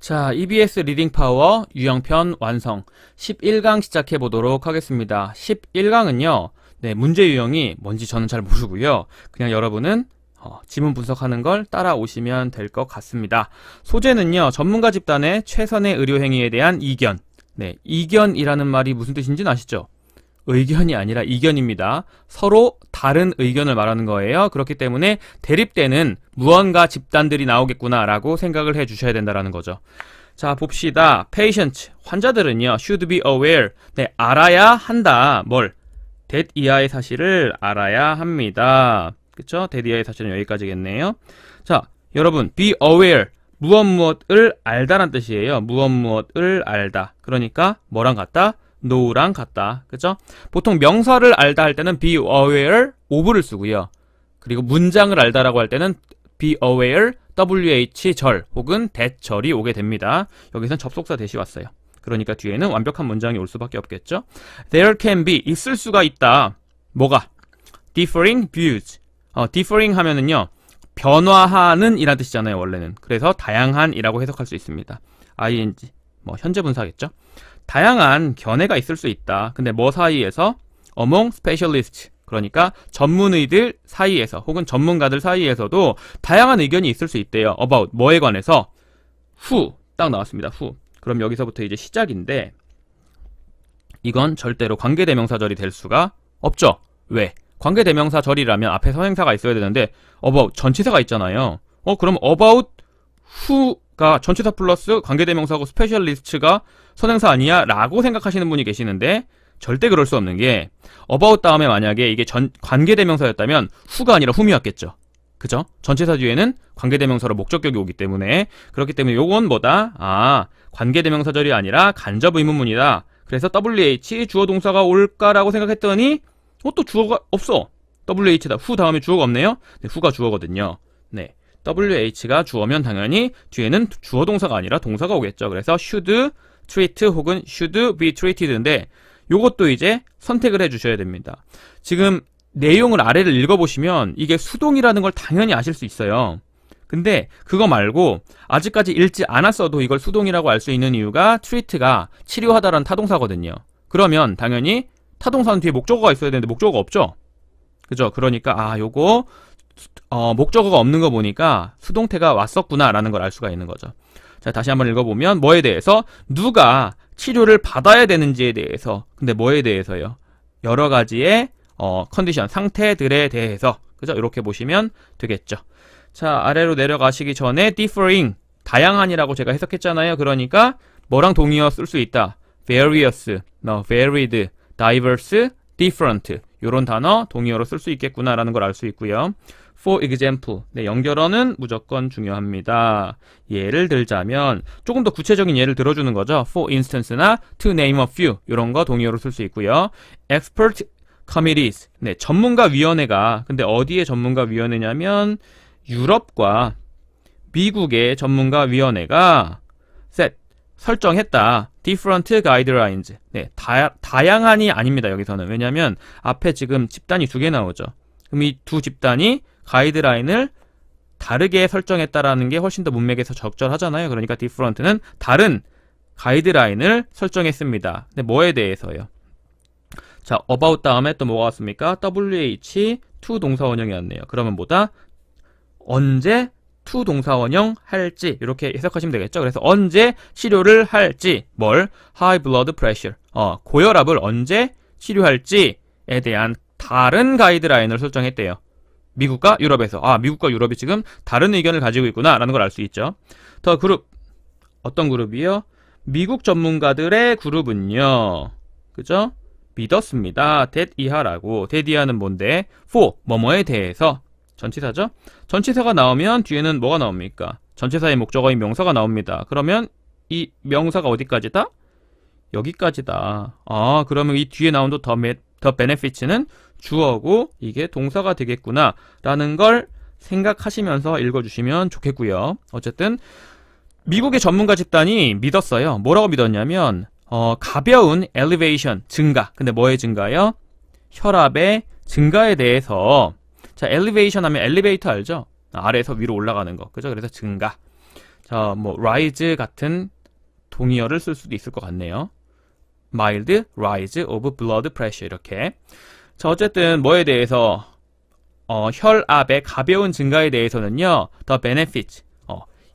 자, EBS 리딩 파워 유형편 완성. 11강 시작해 보도록 하겠습니다. 11강은요, 문제 유형이 뭔지 저는 잘 모르고요. 그냥 여러분은 지문 분석하는 걸 따라오시면 될 것 같습니다. 소재는요, 전문가 집단의 최선의 의료 행위에 대한 이견. 이견이라는 말이 무슨 뜻인지는 아시죠? 의견이 아니라 이견입니다. 서로 다른 의견을 말하는 거예요. 그렇기 때문에 대립되는 무언가 집단들이 나오겠구나 라고 생각을 해 주셔야 된다는 거죠. 자, 봅시다. patient, 환자들은요, should be aware, 알아야 한다. 뭘? that 이하의 사실을 알아야 합니다. 그쵸? that 이하의 사실은 여기까지겠네요. 자, 여러분, be aware, 무엇을 알다란 뜻이에요. 무엇을 알다. 그러니까 뭐랑 같다? know랑 같다. 그죠? 보통 명사를 알다 할 때는 be aware of를 쓰고요. 그리고 문장을 알다라고 할 때는 be aware wh 절 혹은 that 절이 오게 됩니다. 여기선 접속사 대시 왔어요. 그러니까 뒤에는 완벽한 문장이 올 수밖에 없겠죠. There can be, 있을 수가 있다. 뭐가? differing views. differing 하면은요, 변화하는 이란 뜻이잖아요, 원래는. 그래서 다양한 이라고 해석할 수 있습니다. ing, 현재 분사겠죠. 다양한 견해가 있을 수 있다. 근데 뭐 사이에서? among specialists. 그러니까 전문의들 사이에서 혹은 전문가들 사이에서도 다양한 의견이 있을 수 있대요. about 뭐에 관해서? who 딱 나왔습니다. who. 그럼 여기서부터 이제 시작인데, 이건 절대로 관계대명사절이 될 수가 없죠. 왜? 관계대명사절이라면 앞에 선행사가 있어야 되는데 about 전치사가 있잖아요. 그럼 about who가 전치사 플러스 관계대명사고 스페셜리스트가 선행사 아니야? 라고 생각하시는 분이 계시는데 절대 그럴 수 없는 게, about 다음에 만약에 이게 관계대명사였다면 who가 아니라 whom이었겠죠. 그죠? 전치사 뒤에는 관계대명사로 목적격이 오기 때문에, 그렇기 때문에 요건 뭐다? 관계대명사절이 아니라 간접의문문이다. 그래서 WH 주어 동사가 올까라고 생각했더니 또 주어가 없어. WH다. who 다음에 주어가 없네요. who가 주어거든요. WH가 주어면 당연히 뒤에는 주어 동사가 아니라 동사가 오겠죠. 그래서 should treat 혹은 should be treated인데, 요것도 이제 선택을 해 주셔야 됩니다. 지금 내용을 아래를 읽어보시면 이게 수동이라는 걸 당연히 아실 수 있어요. 근데 그거 말고 아직까지 읽지 않았어도 이걸 수동이라고 알 수 있는 이유가 treat가 치료하다라는 타동사거든요. 그러면 당연히 타동사는 뒤에 목적어가 있어야 되는데 목적어가 없죠? 그죠? 그러니까 요거 목적어가 없는 거 보니까 수동태가 왔었구나 라는 걸 알 수가 있는 거죠. 자, 다시 한번 읽어보면 뭐에 대해서? 누가 치료를 받아야 되는지에 대해서. 근데 뭐에 대해서요? 여러 가지의 컨디션, 상태들에 대해서. 그죠? 이렇게 보시면 되겠죠. 자, 아래로 내려가시기 전에 differing, 다양한이라고 제가 해석했잖아요. 그러니까 뭐랑 동의어 쓸 수 있다. various, varied, diverse, different. 요런 단어 동의어로 쓸 수 있겠구나라는 걸 알 수 있고요. For example, 연결어는 무조건 중요합니다. 예를 들자면 조금 더 구체적인 예를 들어주는 거죠. For instance나 to name a few, 이런 거 동의어로 쓸 수 있고요. Expert committees, 전문가위원회가, 근데 어디의 전문가위원회냐면 유럽과 미국의 전문가위원회가 set, 설정했다. different guidelines. 다양한이 아닙니다. 여기서는. 왜냐면 앞에 지금 집단이 두 개 나오죠. 그럼 이 두 집단이 가이드라인을 다르게 설정했다라는 게 훨씬 더 문맥에서 적절하잖아요. 그러니까 different는 다른 가이드라인을 설정했습니다. 근데 뭐에 대해서요? 자, about 다음에 또 뭐가 왔습니까? WH to 동사원형이었네요. 그러면 뭐다? 언제 to 동사원형 할지, 이렇게 해석하시면 되겠죠. 그래서 언제 치료를 할지, 뭘? high blood pressure, 고혈압을 언제 치료할지에 대한 다른 가이드라인을 설정했대요. 미국과 유럽에서. 미국과 유럽이 지금 다른 의견을 가지고 있구나 라는 걸 알 수 있죠. 더 그룹, 어떤 그룹이요? 미국 전문가들의 그룹은요, 그죠? 믿었습니다. that 이하라고. that 이하는 뭔데? for, 뭐뭐에 대해서. 전치사죠? 전치사가 나오면 뒤에는 뭐가 나옵니까? 전치사의 목적어인 명사가 나옵니다. 그러면 이 명사가 어디까지다? 여기까지다. 그러면 이 뒤에 나온 더 benefits는 주어고 이게 동사가 되겠구나 라는 걸 생각하시면서 읽어주시면 좋겠고요. 어쨌든 미국의 전문가 집단이 믿었어요. 뭐라고 믿었냐면 가벼운 elevation, 증가. 근데 뭐의 증가요? 혈압의 증가에 대해서 자, elevation 하면 엘리베이터 알죠? 아래에서 위로 올라가는 거. 그죠? 그래서 증가. 자, 뭐 rise 같은 동의어를 쓸 수도 있을 것 같네요. mild rise of blood pressure 이렇게. 자, 어쨌든 뭐에 대해서 혈압의 가벼운 증가에 대해서는요. the benefits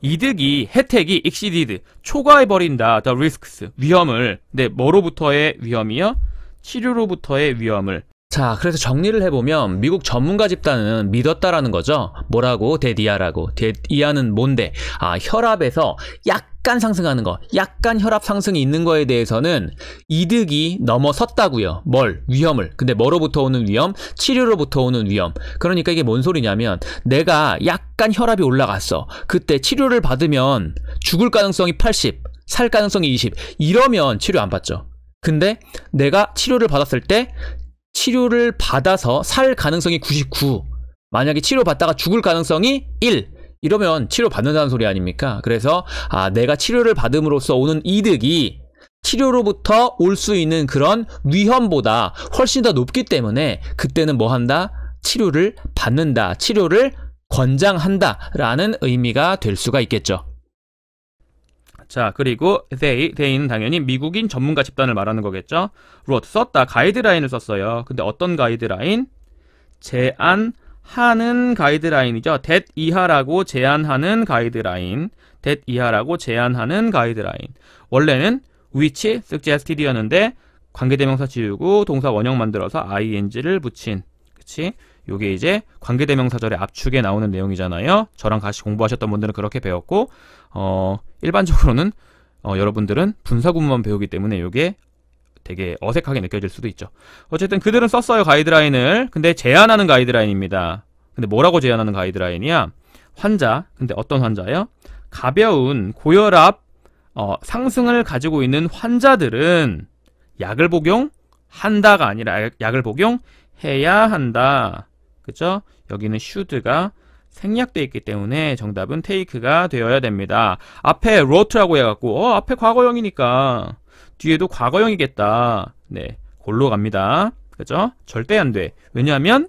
이득이 혜택이 exceeded 초과해버린다. the risks 위험을. 네, 뭐로부터의 위험이요? 치료로부터의 위험을. 자, 그래서 정리를 해보면 미국 전문가 집단은 믿었다라는 거죠. 뭐라고? 데디아라고. 데디아는 뭔데? 아, 혈압에서 약간 상승하는 거, 약간 혈압 상승이 있는 거에 대해서는 이득이 넘어섰다고요. 뭘? 위험을. 근데 뭐로부터 오는 위험? 치료로부터 오는 위험. 그러니까 이게 뭔 소리냐면 내가 약간 혈압이 올라갔어. 그때 치료를 받으면 죽을 가능성이 80, 살 가능성이 20. 이러면 치료 안 받죠. 근데 내가 치료를 받았을 때 치료를 받아서 살 가능성이 99. 만약에 치료받다가 죽을 가능성이 1. 이러면 치료받는다는 소리 아닙니까? 그래서 내가 치료를 받음으로써 오는 이득이 치료로부터 올 수 있는 그런 위험보다 훨씬 더 높기 때문에 그때는 뭐 한다? 치료를 받는다. 치료를 권장한다. 라는 의미가 될 수가 있겠죠. 자, 그리고 they는 당연히 미국인 전문가 집단을 말하는 거겠죠. wrote, 썼다. 가이드라인을 썼어요. 근데 어떤 가이드라인? 제안하는 가이드라인이죠. that 이하라고 제안하는 가이드라인. that 이하라고 제안하는 가이드라인. 원래는 which, suggested였는데 관계대명사 지우고 동사 원형 만들어서 ing를 붙인. 그치? 요게 이제 관계대명사절의 압축에 나오는 내용이잖아요. 저랑 같이 공부하셨던 분들은 그렇게 배웠고 일반적으로는 여러분들은 분사구문만 배우기 때문에 요게 되게 어색하게 느껴질 수도 있죠. 어쨌든 그들은 썼어요, 가이드라인을. 근데 제안하는 가이드라인입니다. 근데 뭐라고 제안하는 가이드라인이야? 환자. 근데 어떤 환자예요? 가벼운 고혈압 상승을 가지고 있는 환자들은 약을 복용한다가 아니라 약을 복용해야 한다. 그죠? 여기는 should가 생략되어 있기 때문에 정답은 take가 되어야 됩니다. 앞에 wrote라고 해갖고 앞에 과거형이니까 뒤에도 과거형이겠다. 네, 골로 갑니다. 그죠? 절대 안 돼. 왜냐하면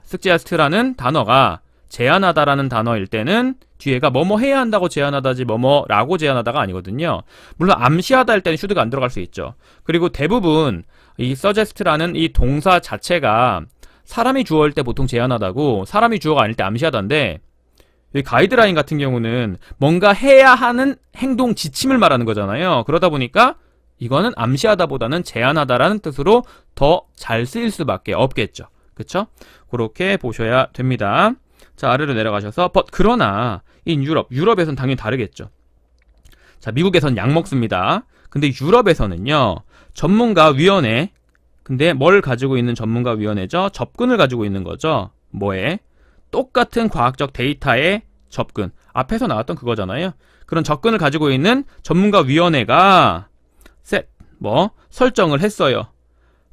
suggest라는 단어가 제안하다라는 단어일 때는 뒤에가 뭐뭐 해야 한다고 제안하다지 뭐뭐라고 제안하다가 아니거든요. 물론 암시하다 할 때는 should가 안 들어갈 수 있죠. 그리고 대부분 이 suggest라는 이 동사 자체가 사람이 주어일 때 보통 제안하다고 사람이 주어가 아닐 때 암시하다인데 이 가이드라인 같은 경우는 뭔가 해야 하는 행동 지침을 말하는 거잖아요. 그러다 보니까 이거는 암시하다보다는 제안하다라는 뜻으로 더 잘 쓰일 수밖에 없겠죠. 그쵸? 그렇게 보셔야 됩니다. 자, 아래로 내려가셔서 그러나 in 유럽에선 당연히 다르겠죠. 자, 미국에선 약 먹습니다. 근데 유럽에서는요. 전문가위원회 근데 뭘 가지고 있는 전문가위원회죠? 접근을 가지고 있는 거죠. 뭐에? 똑같은 과학적 데이터의 접근. 앞에서 나왔던 그거잖아요. 그런 접근을 가지고 있는 전문가위원회가 설정을 했어요.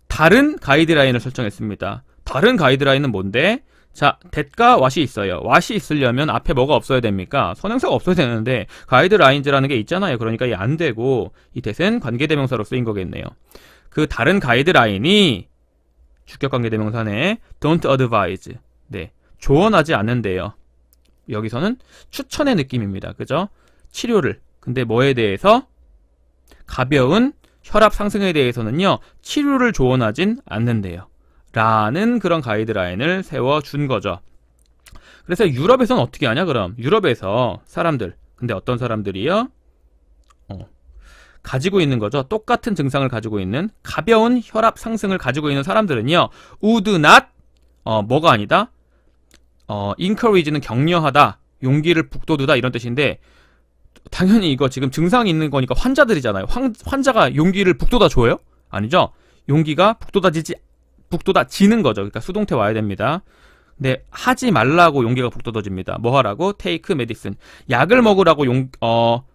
다른 가이드라인을 설정했습니다. 다른 가이드라인은 뭔데? 자, that과 what이 있어요. what이 있으려면 앞에 뭐가 없어야 됩니까? 선행사가 없어야 되는데 가이드라인즈라는 게 있잖아요. 그러니까 이 안 되고 이 that은 관계대명사로 쓰인 거겠네요. 그 다른 가이드라인이 주격관계대명사네. don't advise. 네, 조언하지 않는데요. 여기서는 추천의 느낌입니다. 그죠? 치료를. 근데 뭐에 대해서? 가벼운 혈압 상승에 대해서는요. 치료를 조언하진 않는데요. 라는 그런 가이드라인을 세워준 거죠. 그래서 유럽에서는 어떻게 하냐 그럼? 유럽에서 사람들. 근데 어떤 사람들이요? 가지고 있는 거죠. 똑같은 증상을 가지고 있는 가벼운 혈압 상승을 가지고 있는 사람들은요. would not 뭐가 아니다. encourage는 격려하다. 용기를 북돋우다 이런 뜻인데 당연히 이거 지금 증상이 있는 거니까 환자들이잖아요. 환자가 용기를 북돋아 줘요? 아니죠. 용기가 북돋아지는 거죠. 그러니까 수동태 와야 됩니다. 근데 하지 말라고 용기가 북돋아집니다. 뭐 하라고? take medicine. 약을 먹으라고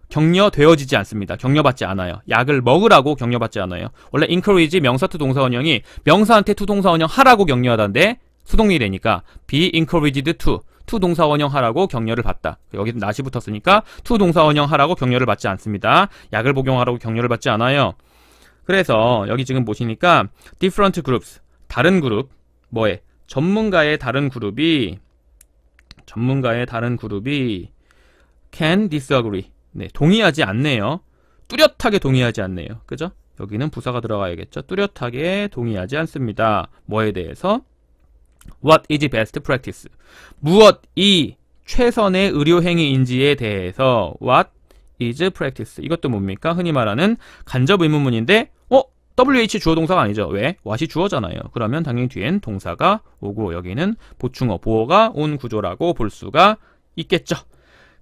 격려되어지지 않습니다. 격려받지 않아요. 약을 먹으라고 격려받지 않아요. 원래 encourage 명사 투 동사 원형이 명사한테 투 동사 원형 하라고 격려하다인데 수동이 되니까 be encouraged to 동사 원형 하라고 격려를 받다. 여기는 not이 붙었으니까 to 동사 원형 하라고 격려를 받지 않습니다. 약을 복용하라고 격려를 받지 않아요. 그래서 여기 지금 보시니까 different groups 다른 그룹, 뭐에? 전문가의 다른 그룹이 can disagree. 네, 동의하지 않네요. 뚜렷하게 동의하지 않네요. 그죠? 여기는 부사가 들어가야겠죠. 뚜렷하게 동의하지 않습니다. 뭐에 대해서? What is best practice? 무엇이 최선의 의료 행위인지에 대해서 What is practice? 이것도 뭡니까? 흔히 말하는 간접 의문문인데 WH 주어 동사가 아니죠. 왜? what이 주어잖아요. 그러면 당연히 뒤엔 동사가 오고 여기는 보충어, 보어가 온 구조라고 볼 수가 있겠죠.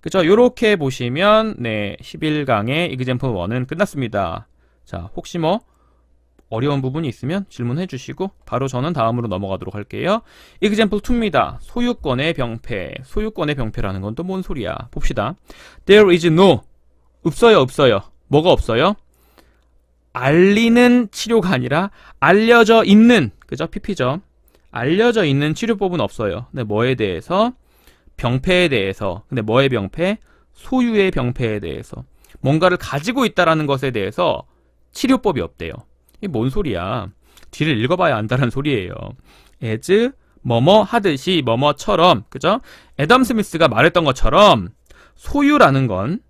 그죠? 요렇게 보시면 11강의 example 1은 끝났습니다. 자, 혹시 뭐 어려운 부분이 있으면 질문해 주시고 바로 저는 다음으로 넘어가도록 할게요. example 2입니다. 소유권의 병폐. 소유권의 병폐라는 건 또 뭔 소리야? 봅시다. There is no. 없어요. 뭐가 없어요? 알리는 치료가 아니라 알려져 있는, 그죠? PP죠. 알려져 있는 치료법은 없어요. 근데 뭐에 대해서? 병폐에 대해서. 근데 뭐의 병폐? 소유의 병폐에 대해서. 뭔가를 가지고 있다라는 것에 대해서 치료법이 없대요. 이게 뭔 소리야? 뒤를 읽어봐야 안다는 소리예요. as, 뭐뭐 하듯이, 뭐뭐처럼, 그죠? 애덤 스미스가 말했던 것처럼 소유라는 건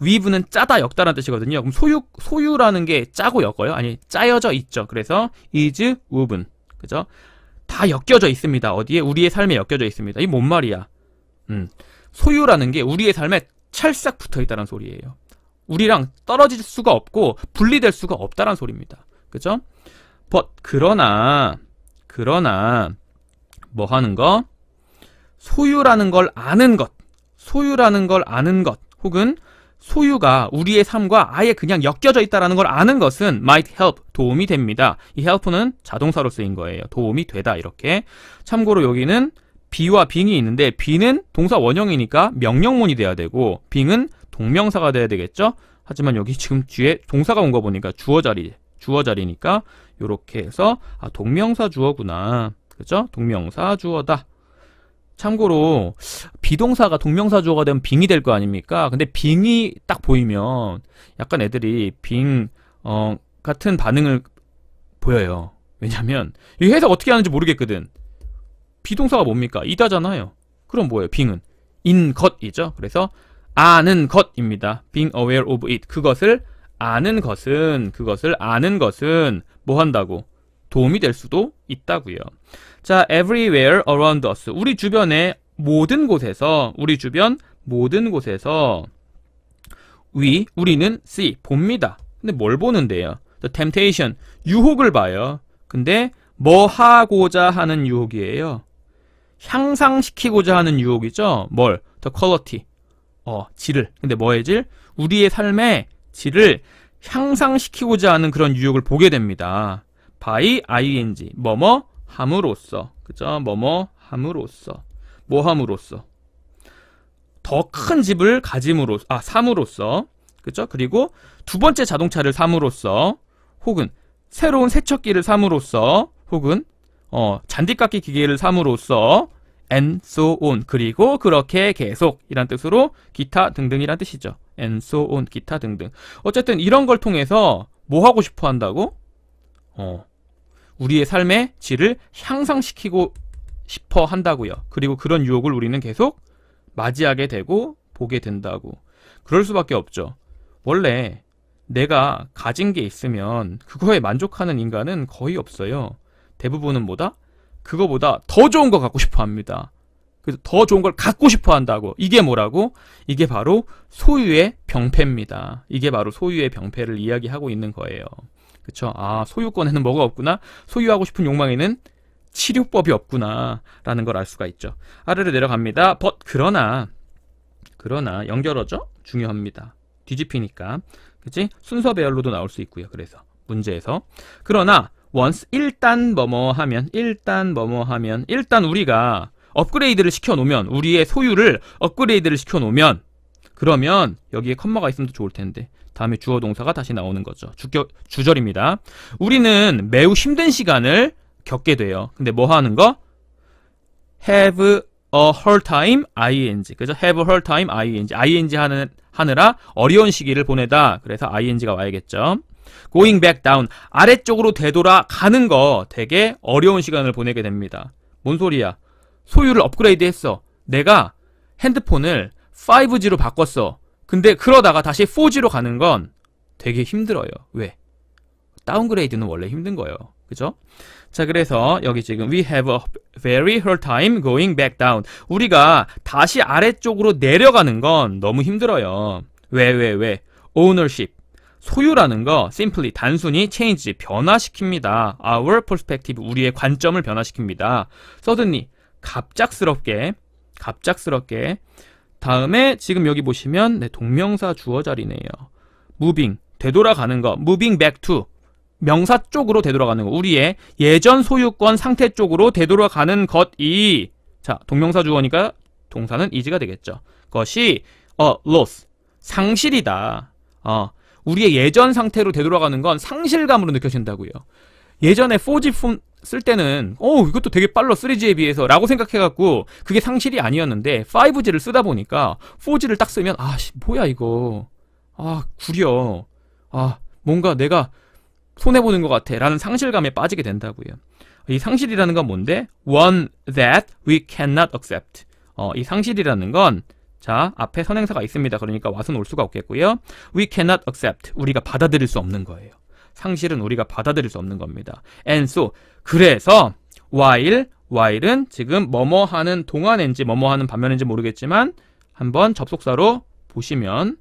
weave는 짜다, 엮다라는 뜻이거든요. 그럼 소유라는 게 짜고 엮어요? 아니, 짜여져 있죠. 그래서 is woven. 그죠? 다 엮여져 있습니다. 어디에? 우리의 삶에 엮여져 있습니다. 이게 뭔 말이야? 소유라는 게 우리의 삶에 찰싹 붙어 있다는 소리예요. 우리랑 떨어질 수가 없고 분리될 수가 없다는 소리입니다. 그죠? but 그러나 뭐 하는 거? 소유라는 걸 아는 것 혹은 소유가 우리의 삶과 아예 그냥 엮여져 있다는 걸 아는 것은 might help, 도움이 됩니다. 이 help는 자동사로 쓰인 거예요. 도움이 되다, 이렇게. 참고로 여기는 be와 being이 있는데 be는 동사 원형이니까 명령문이 돼야 되고 being은 동명사가 돼야 되겠죠? 하지만 여기 지금 뒤에 동사가 온 거 보니까 주어 자리니까 이렇게 해서 동명사 주어구나. 그죠? 동명사 주어다. 참고로 비동사가 동명사 주어가 되면 빙이 될 거 아닙니까? 근데 빙이 딱 보이면 약간 애들이 빙 같은 반응을 보여요. 왜냐면 이 해석 어떻게 하는지 모르겠거든. 비동사가 뭡니까? 이다잖아요. 그럼 뭐예요? 빙은 in 것이죠. 그래서 아는 것입니다. being aware of it. 그것을 아는 것은 뭐 한다고? 도움이 될 수도 있다고요. 자, everywhere around us. 우리 주변의 모든 곳에서 우리는 see, 봅니다. 근데 뭘 보는데요? The temptation, 유혹을 봐요. 근데 뭐 하고자 하는 유혹이에요? 향상시키고자 하는 유혹이죠? 뭘? The quality, 질을. 근데 뭐의 질? 우리의 삶의 질을 향상시키고자 하는 그런 유혹을 보게 됩니다. by ing, 뭐뭐 함으로써. 그죠? 뭐뭐 함으로써. 뭐 함으로써? 더 큰 집을 삼으로써. 그죠? 그리고 두 번째 자동차를 삼으로써, 혹은 새로운 세척기를 삼으로써, 혹은 잔디깎기 기계를 삼으로써, and so on. 그리고 그렇게 계속 이란 뜻으로 기타 등등이란 뜻이죠. and so on. 기타 등등. 어쨌든 이런 걸 통해서 뭐 하고 싶어 한다고? 우리의 삶의 질을 향상시키고 싶어 한다고요. 그리고 그런 유혹을 우리는 계속 맞이하게 되고 보게 된다고. 그럴 수밖에 없죠. 원래 내가 가진 게 있으면 그거에 만족하는 인간은 거의 없어요. 대부분은 뭐다? 그거보다 더 좋은 거 갖고 싶어 합니다. 그래서 더 좋은 걸 갖고 싶어 한다고. 이게 뭐라고? 이게 바로 소유의 병폐입니다. 이게 바로 소유의 병폐를 이야기하고 있는 거예요. 그쵸? 소유권에는 뭐가 없구나? 소유하고 싶은 욕망에는 치료법이 없구나 라는 걸 알 수가 있죠. 아래로 내려갑니다. but 그러나 연결어죠? 중요합니다. 뒤집히니까. 그치? 순서 배열로도 나올 수 있고요. 그래서 문제에서 그러나 once 일단 뭐뭐 하면 일단 우리가 업그레이드를 시켜놓으면, 우리의 소유를 업그레이드를 시켜놓으면, 그러면 여기에 컴마가 있으면 더 좋을 텐데 다음에 주어 동사가 다시 나오는 거죠. 주절입니다. 우리는 매우 힘든 시간을 겪게 돼요. 근데 뭐 하는 거? have a hard time, ing. 그죠? have a hard time, ing. ing 하느라 어려운 시기를 보내다. 그래서 ing가 와야겠죠. going back down. 아래쪽으로 되돌아가는 거 되게 어려운 시간을 보내게 됩니다. 뭔 소리야? 소유를 업그레이드 했어. 내가 핸드폰을 5G로 바꿨어. 근데 그러다가 다시 4G로 가는 건 되게 힘들어요. 왜? 다운그레이드는 원래 힘든 거예요. 그죠? 자, 그래서 여기 지금 we have a very hard time going back down. 우리가 다시 아래쪽으로 내려가는 건 너무 힘들어요. 왜? ownership. 소유라는 거 simply 단순히 change 변화시킵니다. our perspective 우리의 관점을 변화시킵니다. suddenly 갑작스럽게 다음에 지금 여기 보시면 네, 동명사 주어 자리네요. moving 되돌아가는 거 moving back to 명사 쪽으로 되돌아가는 거 우리의 예전 소유권 상태 쪽으로 되돌아가는 것이 자 동명사 주어니까 동사는 is가 되겠죠. 것이 loss 상실이다. 우리의 예전 상태로 되돌아가는 건 상실감으로 느껴진다고요. 예전에 4G 폰 쓸 때는 이것도 되게 빨라 3G에 비해서 라고 생각해갖고 그게 상실이 아니었는데 5G를 쓰다 보니까 4G를 딱 쓰면 뭐야 이거 구려 뭔가 내가 손해보는 것 같아 라는 상실감에 빠지게 된다고요. 이 상실이라는 건 뭔데? one that we cannot accept. 이 상실이라는 건 자 앞에 선행사가 있습니다. 그러니까 what은 올 수가 없겠고요. we cannot accept. 우리가 받아들일 수 없는 거예요. 상실은 우리가 받아들일 수 없는 겁니다. and so 그래서 while은 지금 뭐뭐 하는 동안인지 뭐뭐 하는 반면인지 모르겠지만 한번 접속사로 보시면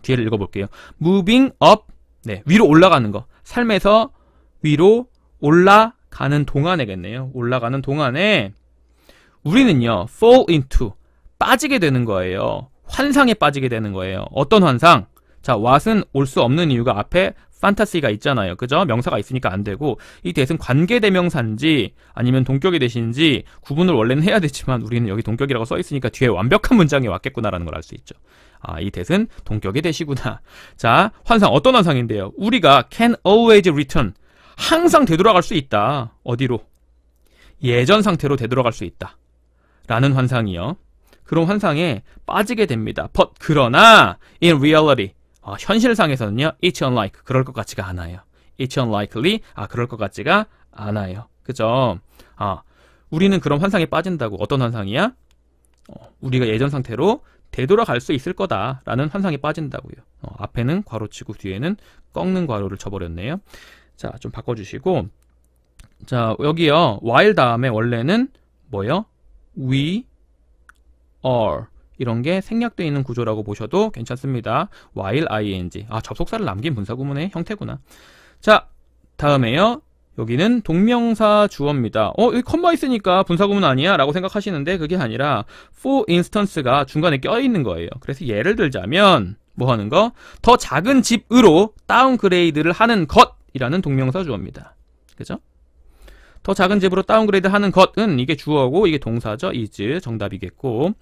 뒤를 읽어볼게요. moving up 네, 위로 올라가는 거. 삶에서 위로 올라가는 동안에겠네요. 올라가는 동안에 우리는요. fall into 빠지게 되는 거예요. 환상에 빠지게 되는 거예요. 어떤 환상? 자, what은 올 수 없는 이유가 앞에 판타시가 있잖아요. 그죠? 명사가 있으니까 안 되고 이 that은 관계대명사인지 아니면 동격의 대신인지 구분을 원래는 해야 되지만 우리는 여기 동격이라고 써 있으니까 뒤에 완벽한 문장이 왔겠구나라는 걸 알 수 있죠. 이 that은 동격의 대시구나. 자, 환상 어떤 환상인데요? 우리가 can always return 항상 되돌아갈 수 있다. 어디로? 예전 상태로 되돌아갈 수 있다. 라는 환상이요. 그런 환상에 빠지게 됩니다. But 그러나 in reality 현실상에서는요. It's unlike 그럴 것 같지가 않아요. It's unlikely 그럴 것 같지가 않아요. 그죠? 우리는 그런 환상에 빠진다고. 어떤 환상이야? 우리가 예전 상태로 되돌아갈 수 있을 거다라는 환상에 빠진다고요. 앞에는 괄호 치고 뒤에는 꺾는 괄호를 쳐버렸네요. 자, 좀 바꿔주시고 자, 여기요. while 다음에 원래는 뭐요? we are 이런 게 생략되어 있는 구조라고 보셔도 괜찮습니다. while ing 접속사를 남긴 분사구문의 형태구나. 자, 다음에요. 여기는 동명사 주어입니다. 여기 컴마 있으니까 분사구문 아니야? 라고 생각하시는데 그게 아니라 for instance가 중간에 껴있는 거예요. 그래서 예를 들자면 뭐 하는 거? 더 작은 집으로 다운그레이드를 하는 것이라는 동명사 주어입니다. 그죠? 더 작은 집으로 다운그레이드 하는 것은 이게 주어고 이게 동사죠. is 정답이겠고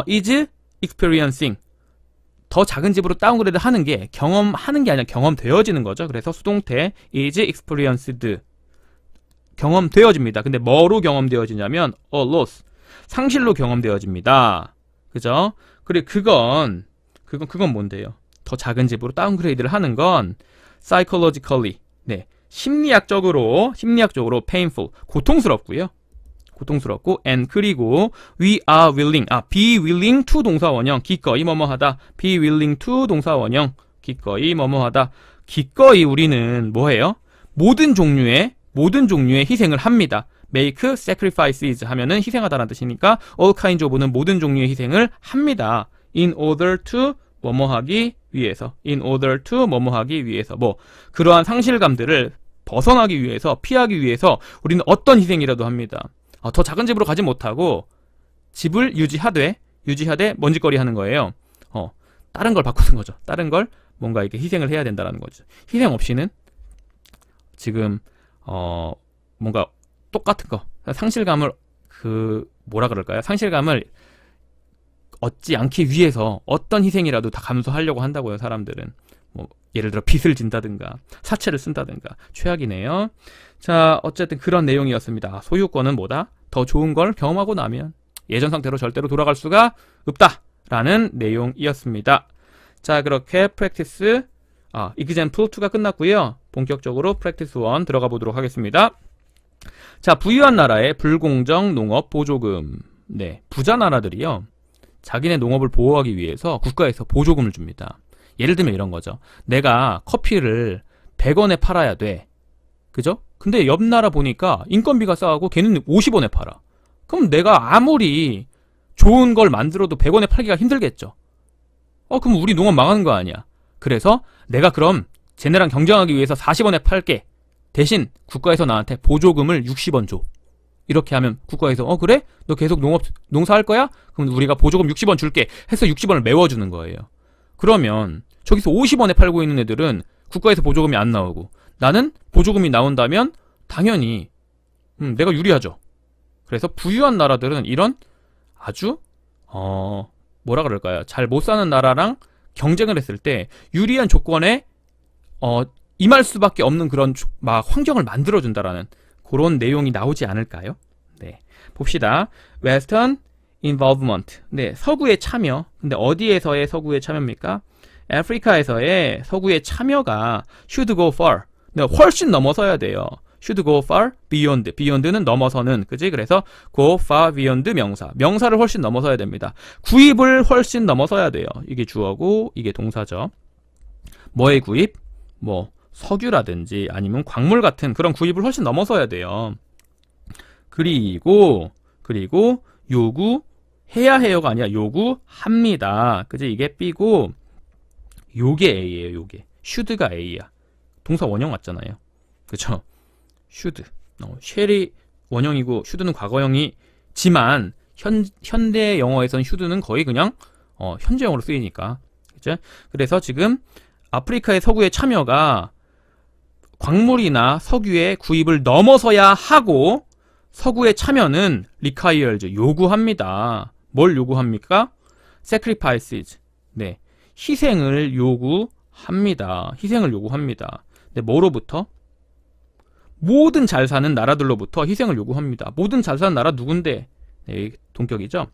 is experiencing 더 작은 집으로 다운그레이드 하는 게 경험하는 게 아니라 경험되어지는 거죠. 그래서 수동태 is experienced 경험되어집니다. 근데 뭐로 경험되어지냐면 loss 상실로 경험되어집니다. 그죠? 그리고 그건 뭔데요? 더 작은 집으로 다운그레이드를 하는 건 psychologically 네 심리학적으로 painful 고통스럽고요. 고통스럽고 and 그리고 we are willing be willing to 동사 원형 기꺼이 뭐뭐하다 be willing to 동사 원형 기꺼이 뭐뭐하다 기꺼이 우리는 뭐해요? 모든 종류의 희생을 합니다. make sacrifices 하면은 희생하다라는 뜻이니까 all kinds of는 모든 종류의 희생을 합니다. in order to 뭐뭐하기 위해서 in order to 뭐뭐하기 위해서 뭐 그러한 상실감들을 벗어나기 위해서 피하기 위해서 우리는 어떤 희생이라도 합니다. 더 작은 집으로 가지 못하고 집을 유지하되 먼지거리 하는 거예요. 다른 걸 바꾸는 거죠. 다른 걸 뭔가 이렇게 희생을 해야 된다는 거죠. 희생 없이는 지금 뭔가 똑같은 거 상실감을 뭐라 그럴까요? 상실감을 얻지 않기 위해서 어떤 희생이라도 다 감수하려고 한다고요. 사람들은 뭐 예를 들어 빚을 진다든가 사채를 쓴다든가 최악이네요. 자, 어쨌든 그런 내용이었습니다. 소유권은 뭐다? 더 좋은 걸 경험하고 나면 예전 상태로 절대로 돌아갈 수가 없다 라는 내용이었습니다. 자, 그렇게 프랙티스 example 2가 끝났고요. 본격적으로 practice 1 들어가 보도록 하겠습니다. 자, 부유한 나라의 불공정 농업 보조금. 네, 부자 나라들이요. 자기네 농업을 보호하기 위해서 국가에서 보조금을 줍니다. 예를 들면 이런 거죠. 내가 커피를 100원에 팔아야 돼. 그죠? 근데 옆 나라 보니까 인건비가 싸고 걔는 50원에 팔아. 그럼 내가 아무리 좋은 걸 만들어도 100원에 팔기가 힘들겠죠. 그럼 우리 농업 망하는 거 아니야. 그래서 내가 그럼 쟤네랑 경쟁하기 위해서 40원에 팔게. 대신 국가에서 나한테 보조금을 60원 줘. 이렇게 하면 국가에서 그래? 너 계속 농사할 거야? 그럼 우리가 보조금 60원 줄게 해서 60원을 메워주는 거예요. 그러면 저기서 50원에 팔고 있는 애들은 국가에서 보조금이 안 나오고 나는 보조금이 나온다면 당연히 내가 유리하죠. 그래서 부유한 나라들은 이런 아주 뭐라 그럴까요? 잘 못 사는 나라랑 경쟁을 했을 때 유리한 조건에 임할 수밖에 없는 그런 막 환경을 만들어준다라는 그런 내용이 나오지 않을까요? 네, 봅시다. Western involvement. 네, 서구의 참여. 근데 어디에서의 서구의 참여입니까? 아프리카에서의 서구의 참여가 should go far. 네, 훨씬 넘어서야 돼요. should go far beyond. beyond는 넘어서는, 그지? 그래서 go far beyond 명사를 훨씬 넘어서야 됩니다. 구입을 훨씬 넘어서야 돼요. 이게 주어고 이게 동사죠. 뭐의 구입? 뭐 석유라든지 아니면 광물 같은 그런 구입을 훨씬 넘어서야 돼요. 그리고 요구해야 해요가 아니라 요구합니다. 그지? 이게 B고 요게 A예요. 요게 should가 A야. 동사 원형 맞잖아요. 그쵸? should shall이 원형이고 should는 과거형이지만 현대 영어에서는 should는 거의 그냥 현재형으로 쓰이니까. 그죠? 그래서 지금 아프리카의 서구의 참여가 광물이나 석유의 구입을 넘어서야 하고 서구의 참여는 requires 요구합니다. 뭘 요구합니까? sacrifices. 네, 희생을 요구합니다. 네, 뭐로부터? 모든 잘 사는 나라들로부터 희생을 요구합니다. 모든 잘 사는 나라 누군데? 네, 동격이죠.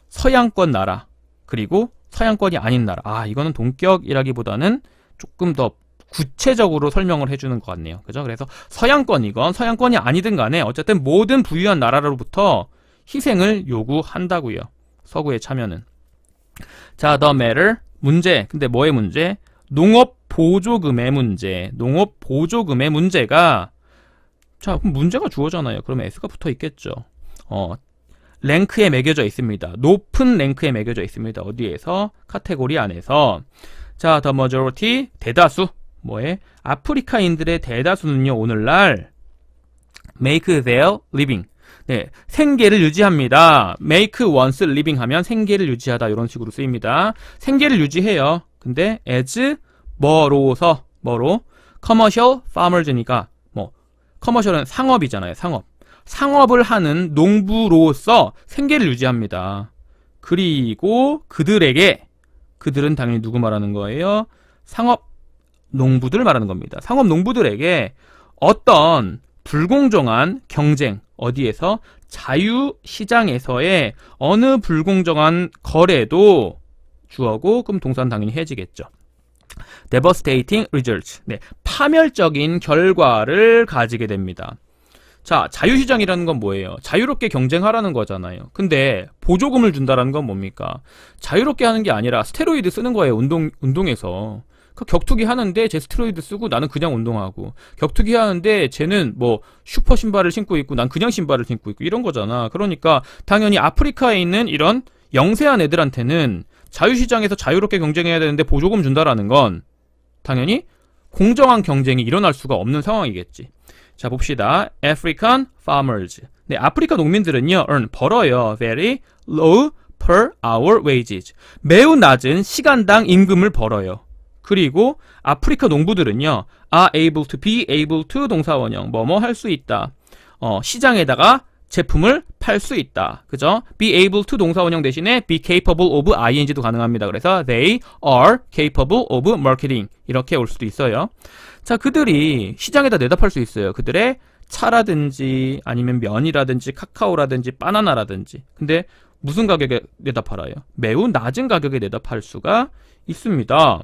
서양권 나라 그리고 서양권이 아닌 나라. 이거는 동격이라기보다는 조금 더 구체적으로 설명을 해주는 것 같네요. 그죠? 그래서 서양권이건 서양권이 아니든 간에 어쨌든 모든 부유한 나라로부터 희생을 요구한다고요. 서구의 참여는. 자, the matter. 문제. 근데 뭐의 문제? 농업 보조금의 문제. 농업 보조금의 문제가, 자, 그럼 문제가 주어잖아요. 그러면 S가 붙어 있겠죠. 랭크에 매겨져 있습니다. 높은 랭크에 매겨져 있습니다. 어디에서? 카테고리 안에서. 자, the majority. 대다수. 뭐에? 아프리카인들의 대다수는요, 오늘날 make their living. 네, 생계를 유지합니다. make one's living 하면 생계를 유지하다 이런 식으로 쓰입니다. 생계를 유지해요. 근데 as 뭐로 commercial farmers니까 commercial은 상업이잖아요. 상업을 하는 농부로서 생계를 유지합니다. 그리고 그들은 당연히 누구 말하는 거예요? 상업 농부들 말하는 겁니다. 상업 농부들에게 어떤 불공정한 경쟁, 어디에서? 자유시장에서의 어느 불공정한 거래도 주어고, 그럼 동사는 당연히 해지겠죠. devastating results. 네, 파멸적인 결과를 가지게 됩니다. 자, 자유시장이라는 건 뭐예요? 자유롭게 경쟁하라는 거잖아요. 근데 보조금을 준다라는 건 뭡니까? 자유롭게 하는 게 아니라 스테로이드 쓰는 거예요. 운동에서. 격투기 하는데 쟤 스테로이드 쓰고 나는 그냥 운동하고, 격투기 하는데 쟤는 뭐 슈퍼 신발을 신고 있고 난 그냥 신발을 신고 있고 이런 거잖아. 그러니까 당연히 아프리카에 있는 이런 영세한 애들한테는 자유시장에서 자유롭게 경쟁해야 되는데 보조금 준다라는 건 당연히 공정한 경쟁이 일어날 수가 없는 상황이겠지. 자, 봅시다. African farmers. 네, 아프리카 농민들은요, 벌어요. Very low per hour wages. 매우 낮은 시간당 임금을 벌어요. 그리고 아프리카 농부들은요, be able to 동사원형, 뭐뭐 할 수 있다. 시장에다가 제품을 팔 수 있다. 그죠? be able to 동사원형 대신에 be capable of ing도 가능합니다. 그래서 they are capable of marketing. 이렇게 올 수도 있어요. 자, 그들이 시장에다 내다 팔 수 있어요. 그들의 차라든지 아니면 면이라든지 카카오라든지 바나나라든지. 근데 무슨 가격에 내다 팔아요? 매우 낮은 가격에 내다 팔 수가 있습니다.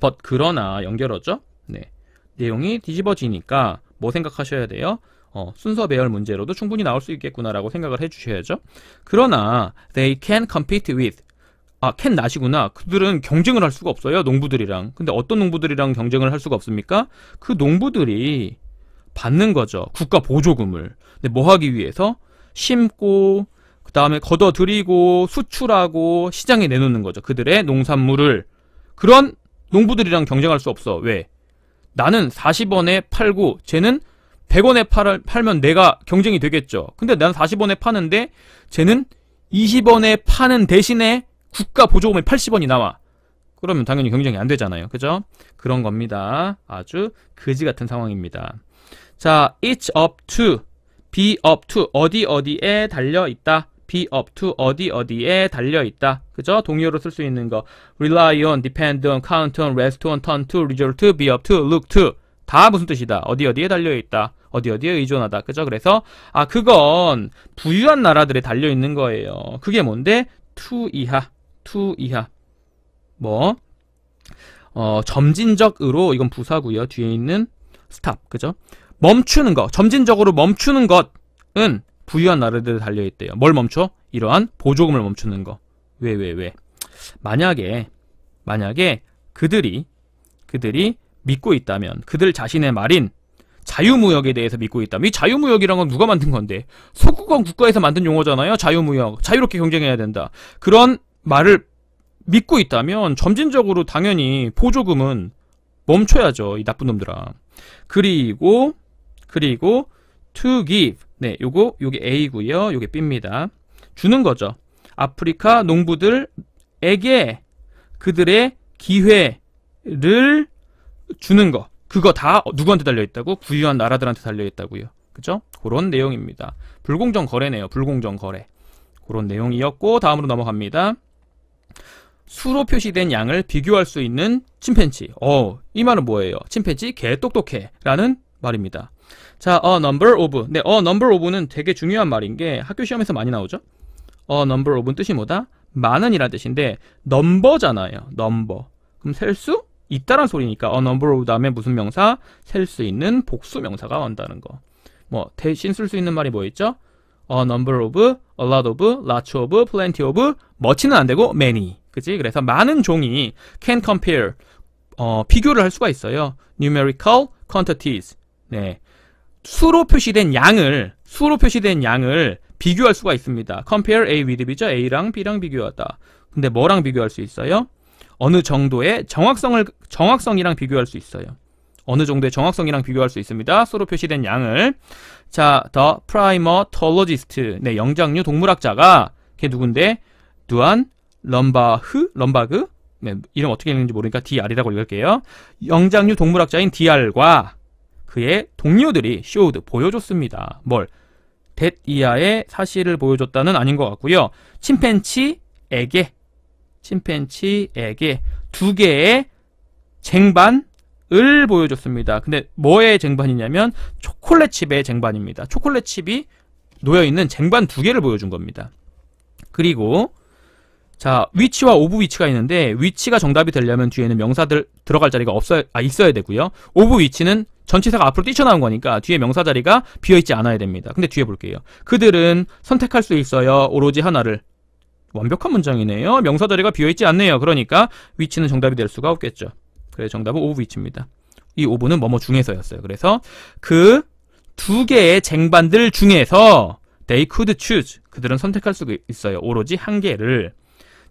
but 그러나 연결어죠. 네. 내용이 뒤집어지니까 뭐 생각하셔야 돼요? 순서 배열 문제로도 충분히 나올 수 있겠구나라고 생각을 해주셔야죠. 그러나 they can compete with can 낫이구나. 그들은 경쟁을 할 수가 없어요. 농부들이랑. 근데 어떤 농부들이랑 경쟁을 할 수가 없습니까? 그 농부들이 받는 거죠. 국가 보조금을. 근데 뭐 하기 위해서? 심고 그 다음에 걷어들이고 수출하고 시장에 내놓는 거죠. 그들의 농산물을. 그런 농부들이랑 경쟁할 수 없어. 왜? 나는 40원에 팔고 쟤는 100원에 팔면 내가 경쟁이 되겠죠. 근데 난 40원에 파는데 쟤는 20원에 파는 대신에 국가 보조금이 80원이 나와. 그러면 당연히 경쟁이 안 되잖아요. 그죠? 그런 겁니다. 아주 그지 같은 상황입니다. 자, it's up to, be up to, 어디에 달려있다. be up to, 어디에 달려있다. 그죠? 동의어로 쓸 수 있는 거. rely on, depend on, count on, rest on, turn to, resort to, be up to, look to. 다 무슨 뜻이다. 어디에 달려있다. 어디에 의존하다. 그죠? 그래서 그건 부유한 나라들에 달려있는 거예요. 그게 뭔데? to 이하. 뭐 점진적으로 이건 부사고요. 뒤에 있는 stop. 그죠? 멈추는 거. 점진적으로 멈추는 것은 부유한 나라들에 달려있대요. 뭘 멈춰? 이러한 보조금을 멈추는 거. 왜? 만약에 그들이 믿고 있다면, 그들 자신의 말인 자유무역에 대해서 믿고 있다면, 이 자유무역이란 건 누가 만든 건데? 소국권 국가에서 만든 용어잖아요. 자유무역. 자유롭게 경쟁해야 된다. 그런 말을 믿고 있다면 점진적으로 당연히 보조금은 멈춰야죠. 이 나쁜 놈들아. 그리고 to give. 네, 요게 A고요. 요게 B입니다. 주는 거죠. 아프리카 농부들에게 그들의 기회를 주는 거. 그거 다 누구한테 달려있다고? 부유한 나라들한테 달려있다고요. 그죠? 그런 내용입니다. 불공정 거래네요. 불공정 거래. 그런 내용이었고, 다음으로 넘어갑니다. 수로 표시된 양을 비교할 수 있는 침팬지. 이 말은 뭐예요? 침팬지 개 똑똑해 라는 말입니다. 자, a number of. 네, a number of는 되게 중요한 말인 게 학교 시험에서 많이 나오죠? a number of는 뜻이 뭐다? 많은 이란 뜻인데 넘버잖아요. 넘버. 그럼 셀 수 있다란 소리니까 a number of 다음에 무슨 명사? 셀 수 있는 복수 명사가 온다는 거. 뭐 대신 쓸 수 있는 말이 뭐 있죠? a number of, a lot of, lots of, plenty of, much는 안 되고 many. 그치? 그래서 많은 종이 can compare, 비교를 할 수가 있어요. numerical quantities. 네. 수로 표시된 양을 비교할 수가 있습니다. compare A with B죠. A랑 B랑 비교하다. 근데 뭐랑 비교할 수 있어요? 어느 정도의 정확성이랑 비교할 수 있어요. 어느 정도의 정확성이랑 비교할 수 있습니다. 수로 표시된 양을. 자, the primatologist. 네, 영장류 동물학자가 걔 누군데? 두안 럼바그? 네, 이름 어떻게 읽는지 모르니까 DR이라고 읽을게요. 영장류 동물학자인 DR과 그의 동료들이 showed, 보여줬습니다. 뭘? that 이하의 사실을 보여줬다는 아닌 것 같고요. 침팬지에게 두 개의 쟁반을 보여줬습니다. 근데 뭐의 쟁반이냐면 초콜릿 칩의 쟁반입니다. 초콜릿 칩이 놓여있는 쟁반 두 개를 보여준 겁니다. 그리고 자, 위치와 오브 위치가 있는데 위치가 정답이 되려면 뒤에는 명사들 들어갈 자리가 있어야 되고요. 오브 위치는 전치사가 앞으로 뛰쳐나온 거니까 뒤에 명사 자리가 비어있지 않아야 됩니다. 근데 뒤에 볼게요. 그들은 선택할 수 있어요. 오로지 하나를. 완벽한 문장이네요. 명사 자리가 비어있지 않네요. 그러니까 위치는 정답이 될 수가 없겠죠. 그래서 정답은 오브 위치입니다. 이 오브는 뭐뭐 중에서였어요. 그래서 그 두 개의 쟁반들 중에서 they could choose. 그들은 선택할 수 있어요. 오로지 한 개를.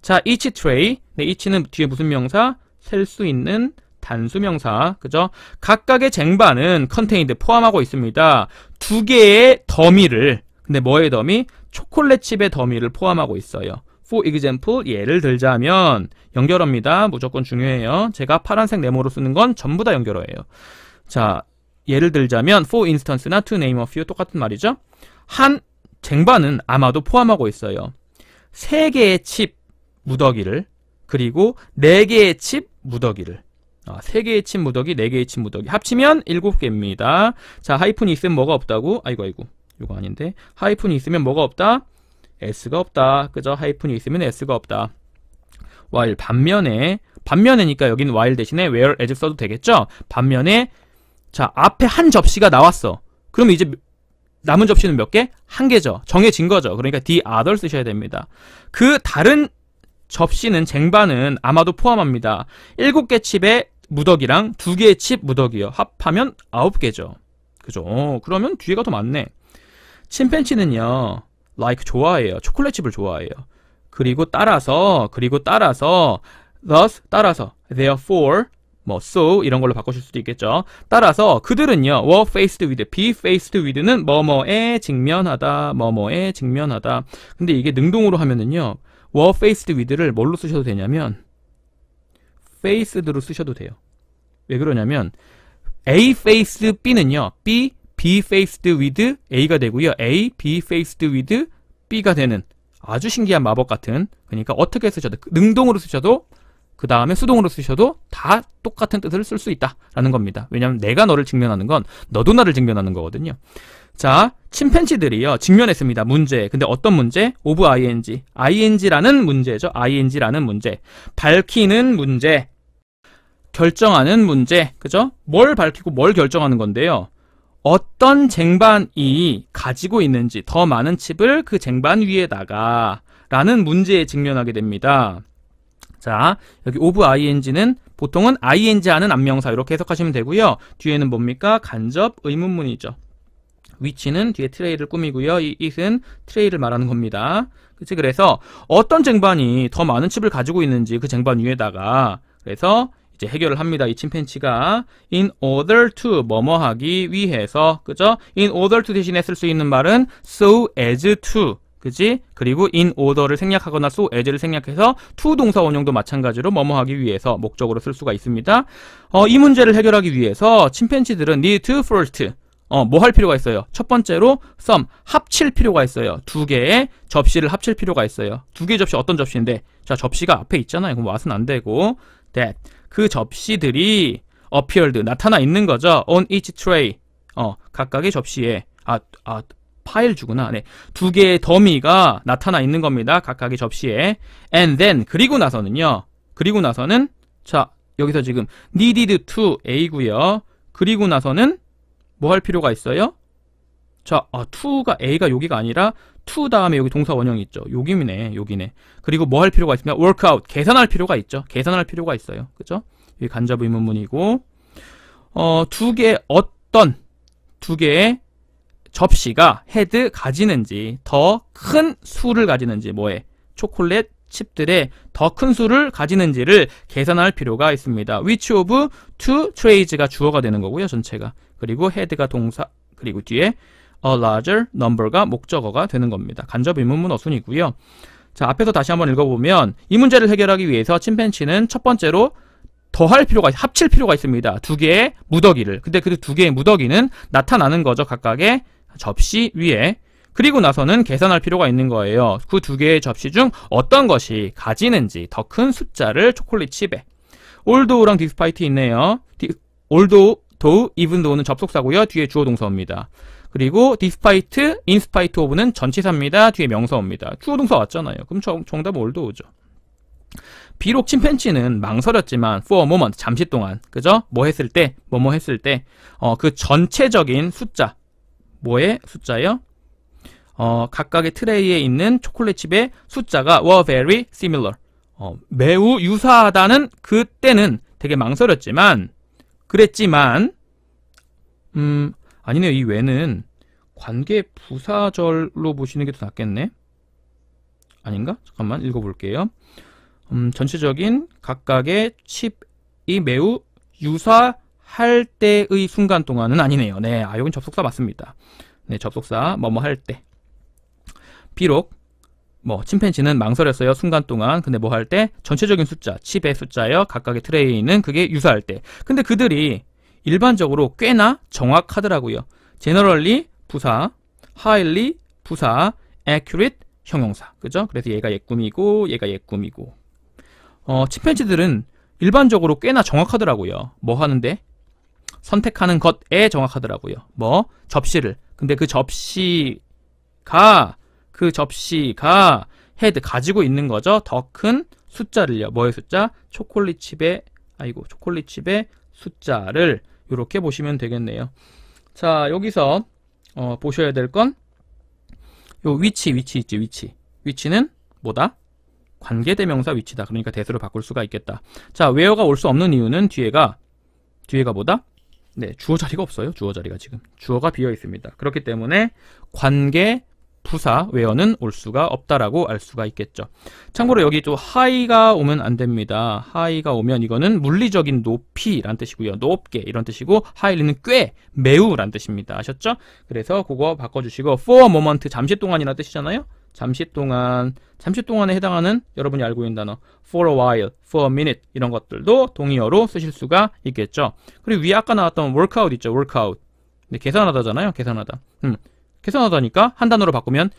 자, each tray. 네, each는 뒤에 무슨 명사? 셀 수 있는 단수명사. 그죠? 각각의 쟁반은 contained, 포함하고 있습니다. 두 개의 더미를. 근데 뭐의 더미? 초콜릿 칩의 더미를 포함하고 있어요. For example, 예를 들자면 연결어입니다. 무조건 중요해요. 제가 파란색 네모로 쓰는 건 전부 다 연결어예요. 자, 예를 들자면 for instance나 to name a few 똑같은 말이죠. 한 쟁반은 아마도 포함하고 있어요. 3개의 칩 무더기를, 그리고 4개의 칩 무더기를. 3개의 칩 무더기, 4개의 칩 무더기 합치면 7개입니다. 자, 하이픈이 있으면 뭐가 없다고? 아이고 이거 아닌데. 하이픈이 있으면 뭐가 없다? S가 없다. 그죠? 하이픈이 있으면 S가 없다. while 반면에니까 여기는 while 대신에 whereas 써도 되겠죠? 반면에 자, 앞에 한 접시가 나왔어. 그러면 이제 남은 접시는 몇 개? 한 개죠. 정해진 거죠. 그러니까 the other 쓰셔야 됩니다. 그 다른 접시는 쟁반은 아마도 포함합니다. 7개 칩의 무더기랑 2개의 칩 무더기요. 합하면 9개죠. 그죠? 그러면 뒤에가 더 많네. 침팬치는요, like 좋아해요. 초콜릿칩을 좋아해요. 그리고 따라서, thus, 따라서, therefore, 뭐, so, 이런 걸로 바꾸실 수도 있겠죠. 따라서, 그들은요, were faced with, be faced with는 뭐뭐에 직면하다, 뭐뭐에 직면하다. 근데 이게 능동으로 하면은요, were faced with를 뭘로 쓰셔도 되냐면, faced로 쓰셔도 돼요. 왜 그러냐면, A faced B는요, B faced with A가 되고요. A, B faced with B가 되는 아주 신기한 마법 같은, 그러니까 어떻게 쓰셔도, 능동으로 쓰셔도, 그 다음에 수동으로 쓰셔도 다 똑같은 뜻을 쓸 수 있다라는 겁니다. 왜냐하면 내가 너를 직면하는 건 너도 나를 직면하는 거거든요. 자, 침팬지들이요, 직면했습니다. 문제. 근데 어떤 문제? of ing. ing라는 문제죠. ing라는 문제. 밝히는 문제. 결정하는 문제. 그죠? 뭘 밝히고 뭘 결정하는 건데요. 어떤 쟁반이 가지고 있는지, 더 많은 칩을 그 쟁반 위에다가 라는 문제에 직면하게 됩니다. 자, 여기 of ing는 보통은 ing 하는 안명사 이렇게 해석하시면 되고요. 뒤에는 뭡니까? 간접 의문문이죠. which는 뒤에 트레이를 꾸미고요. 이 it은 트레이를 말하는 겁니다. 그치? 그래서 어떤 쟁반이 더 많은 칩을 가지고 있는지 그 쟁반 위에다가, 그래서 이제 해결을 합니다. 이 침팬치가 in order to 뭐뭐 하기 위해서, 그죠? in order to 대신에 쓸 수 있는 말은 so as to, 그지? 그리고 in order를 생략하거나 so as를 생략해서 to 동사 원형도 마찬가지로 뭐뭐 하기 위해서 목적으로 쓸 수가 있습니다. 이 문제를 해결하기 위해서 침팬지들은 need to first 뭐 할 필요가 있어요? 첫 번째로 sum 합칠 필요가 있어요. 2개의 접시를 합칠 필요가 있어요. 2개의 접시 어떤 접시인데? 자, 접시가 앞에 있잖아요. 그럼 what은 안 되고 that 그 접시들이 appeared 나타나 있는 거죠. on each tray 각각의 접시에 파일 주구나. 네. 2개의 더미가 나타나 있는 겁니다. 각각의 접시에. And then 그리고 나서는요. 자, 여기서 지금 needed to A고요. 그리고 나서는 뭐 할 필요가 있어요? 자, to가 A가 여기가 아니라 to 다음에 여기 동사 원형이 있죠. 여기네. 그리고 뭐 할 필요가 있습니까? work out. 계산할 필요가 있죠. 계산할 필요가 있어요. 그죠? 여기 간접 의문문이고 2개의 접시가 헤드 가지는지, 더 큰 수를 가지는지, 초콜릿 칩들의 더 큰 수를 가지는지를 계산할 필요가 있습니다. which of two trays가 주어가 되는 거고요, 전체가. 그리고 head가 동사, 그리고 뒤에 a larger number가 목적어가 되는 겁니다. 간접 의문문 어순이고요. 자, 앞에서 다시 한번 읽어보면 이 문제를 해결하기 위해서 침팬치는 첫 번째로 합칠 필요가 있습니다. 2개의 무더기를. 근데 그 2개의 무더기는 나타나는 거죠, 각각의 접시 위에. 그리고 나서는 계산할 필요가 있는 거예요. 그 2개의 접시 중 어떤 것이 가지는지 더 큰 숫자를 초콜릿 칩에. although랑 despite 있네요. although, even though는 접속사고요. 뒤에 주어 동사입니다. 그리고 despite, in spite of는 전치사입니다. 뒤에 명사입니다. 주어 동사 왔잖아요. 그럼 정답은 although죠. 비록 침팬치는 망설였지만 for a moment, 잠시 동안, 그죠? 뭐뭐 했을 때, 그 전체적인 숫자, 뭐의 숫자요? 각각의 트레이에 있는 초콜릿 칩의 숫자가 were very similar. 매우 유사하다는 그때는 되게 망설였지만, 아니네요. 이 외는 관계 부사절로 보시는 게 더 낫겠네. 아닌가? 잠깐만 읽어볼게요. 전체적인 각각의 칩이 매우 유사할 때의 순간 동안은 아니네요. 네, 여긴 접속사 맞습니다. 네, 접속사 뭐뭐 할 때. 비록 침팬지는 망설였어요. 순간 동안. 근데 뭐 할 때? 전체적인 숫자, 칩의 숫자요. 각각의 트레이에 있는 그게 유사할 때. 근데 그들이 일반적으로 꽤나 정확하더라고요. generally 부사, highly 부사, accurate 형용사. 그죠? 그래서 얘가 얘꿈이고 얘가 얘꿈이고. 침팬지들은 일반적으로 꽤나 정확하더라고요. 뭐 하는데? 선택하는 것에 정확하더라고요. 접시를. 근데 그 접시가 헤드 가지고 있는 거죠. 더 큰 숫자를요. 뭐의 숫자? 초콜릿칩의 숫자를 이렇게 보시면 되겠네요. 자, 여기서 보셔야 될 건 요 위치 있지, 위치는 뭐다? 관계대명사 위치다. 그러니까 대수로 바꿀 수가 있겠다. 자, where가 올 수 없는 이유는 뒤에가 뭐다? 네, 주어 자리가 없어요. 주어 자리가 지금 주어가 비어 있습니다. 그렇기 때문에 관계 부사 where는 올 수가 없다라고 알 수가 있겠죠. 참고로 여기 또 high가 오면 안 됩니다. high가 오면 이거는 물리적인 높이란 뜻이고요. 높게 이런 뜻이고 high는 꽤, 매우란 뜻입니다. 아셨죠? 그래서 그거 바꿔주시고 for a moment 잠시 동안이라는 뜻이잖아요. 잠시 동안에 해당하는 여러분이 알고 있는 단어 for a while, for a minute 이런 것들도 동의어로 쓰실 수가 있겠죠. 그리고 위에 아까 나왔던 workout 있죠. workout. 네, 계산하다잖아요. 계산하다니까 한 단어로 바꾸면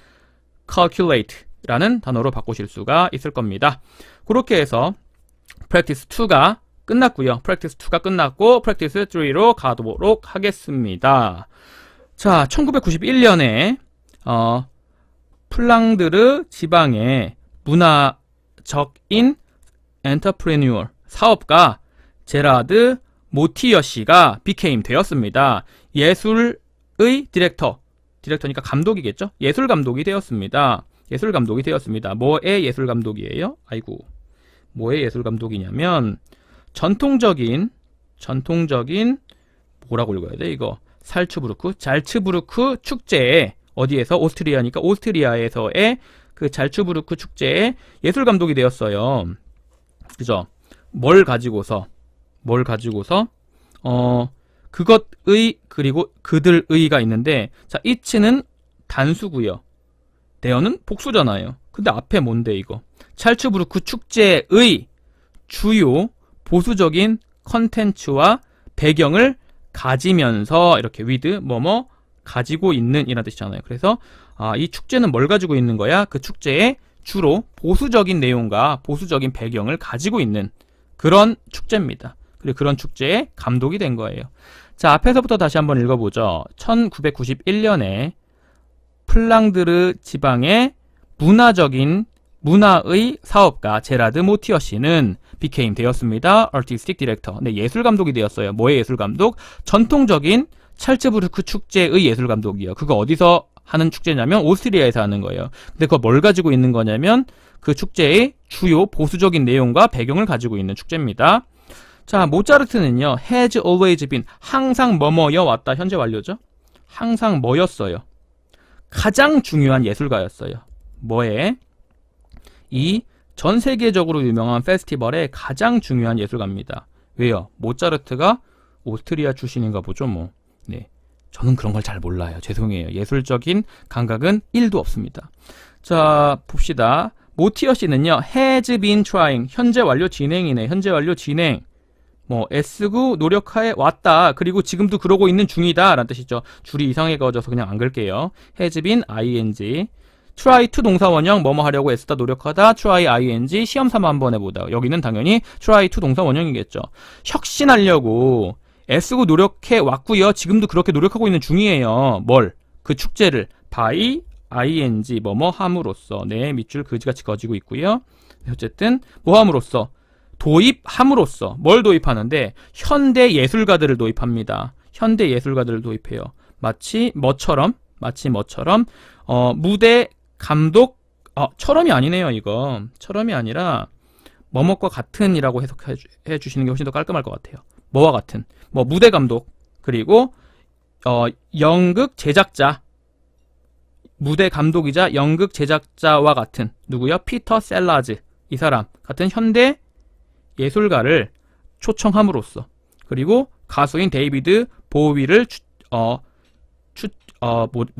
calculate 라는 단어로 바꾸실 수가 있을 겁니다. 그렇게 해서 practice 2가 끝났고요. practice 2가 끝났고 practice 3로 가도록 하겠습니다. 자, 1991년에 플랑드르 지방의 문화적인 엔터프레뉴어 사업가 제라드 모티어 씨가 became 되었습니다. 예술의 디렉터니까 감독이겠죠? 예술 감독이 되었습니다. 뭐의 예술 감독이에요? 뭐의 예술 감독이냐면 전통적인 뭐라고 읽어야 돼? 이거 잘츠부르크 축제에 어디에서? 오스트리아니까 오스트리아에서의 그 잘츠부르크 축제에 예술 감독이 되었어요. 그죠? 뭘 가지고서 그것의 그리고 그들의가 있는데 자, it는 단수고요. there는 복수잖아요. 근데 앞에 뭔데 이거? 잘츠부르크 축제의 주요 보수적인 컨텐츠와 배경을 가지면서 이렇게 with 뭐뭐 가지고 있는 이라는 뜻이잖아요. 그래서 이 축제는 뭘 가지고 있는 거야? 그 축제에 주로 보수적인 내용과 보수적인 배경을 가지고 있는 그런 축제입니다. 그리고 그런 축제의 감독이 된 거예요. 자, 앞에서부터 다시 한번 읽어보죠. 1991년에 플랑드르 지방의 문화의 사업가 제라드 모티어 씨는 became 되었습니다. artistic director. 네, 예술 감독이 되었어요. 뭐의 예술 감독? 전통적인 찰츠부르크 축제의 예술 감독이요. 그거 어디서 하는 축제냐면 오스트리아에서 하는 거예요. 근데 그거 뭘 가지고 있는 거냐면 그 축제의 주요 보수적인 내용과 배경을 가지고 있는 축제입니다. 자, 모차르트는요. has always been 항상 뭐뭐여 왔다. 현재 완료죠. 항상 뭐였어요? 가장 중요한 예술가였어요. 뭐에? 이 전 세계적으로 유명한 페스티벌의 가장 중요한 예술가입니다. 왜요? 모차르트가 오스트리아 출신인가 보죠, 뭐. 네. 저는 그런 걸 잘 몰라요. 죄송해요. 예술적인 감각은 1도 없습니다. 자, 봅시다. 모티어 씨는요. has been trying. 현재 완료 진행이네. 현재 완료 진행. 뭐 애쓰고 노력하에 왔다. 그리고 지금도 그러고 있는 중이다. 라는 뜻이죠. 줄이 이상하게 그어져서 그냥 안 글게요. has been ing. try to 동사원형 뭐뭐 하려고 애쓰다 노력하다. try ing 시험 삼아 한번 해보다. 여기는 당연히 try to 동사원형이겠죠. 혁신하려고 애쓰고 노력해 왔고요. 지금도 그렇게 노력하고 있는 중이에요. 뭘? 그 축제를 by ing 뭐뭐 함으로써. 네, 밑줄 그지같이 그어지고 있고요. 어쨌든 뭐 함으로써? 도입함으로써. 뭘 도입하는데? 현대 예술가들을 도입합니다. 현대 예술가들을 도입해요. 마치 뭐처럼 무대 감독 처럼이 아니네요. 이거 처럼이 아니라 뭐뭐과 같은이라고 해석해 주시는 게 훨씬 더 깔끔할 것 같아요. 뭐와 같은? 뭐 무대 감독 그리고 연극 제작자 무대 감독이자 연극 제작자와 같은 누구요? 피터 셀라즈 이 사람 같은 현대 예술가를 초청함으로써 그리고 가수인 데이비드 보위를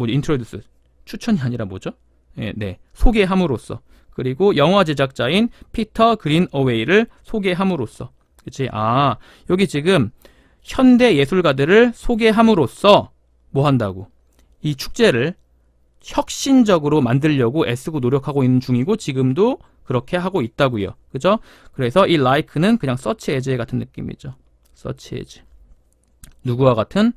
인트로듀스 추천이 아니라 뭐죠? 네, 소개함으로써 그리고 영화 제작자인 피터 그린어웨이를 소개함으로써 그치? 여기 지금 현대 예술가들을 소개함으로써 뭐 한다고? 이 축제를 혁신적으로 만들려고 애쓰고 노력하고 있는 중이고 지금도 그렇게 하고 있다고요. 그죠? 그래서 이 like는 그냥 search as 같은 느낌이죠. search as. 누구와 같은?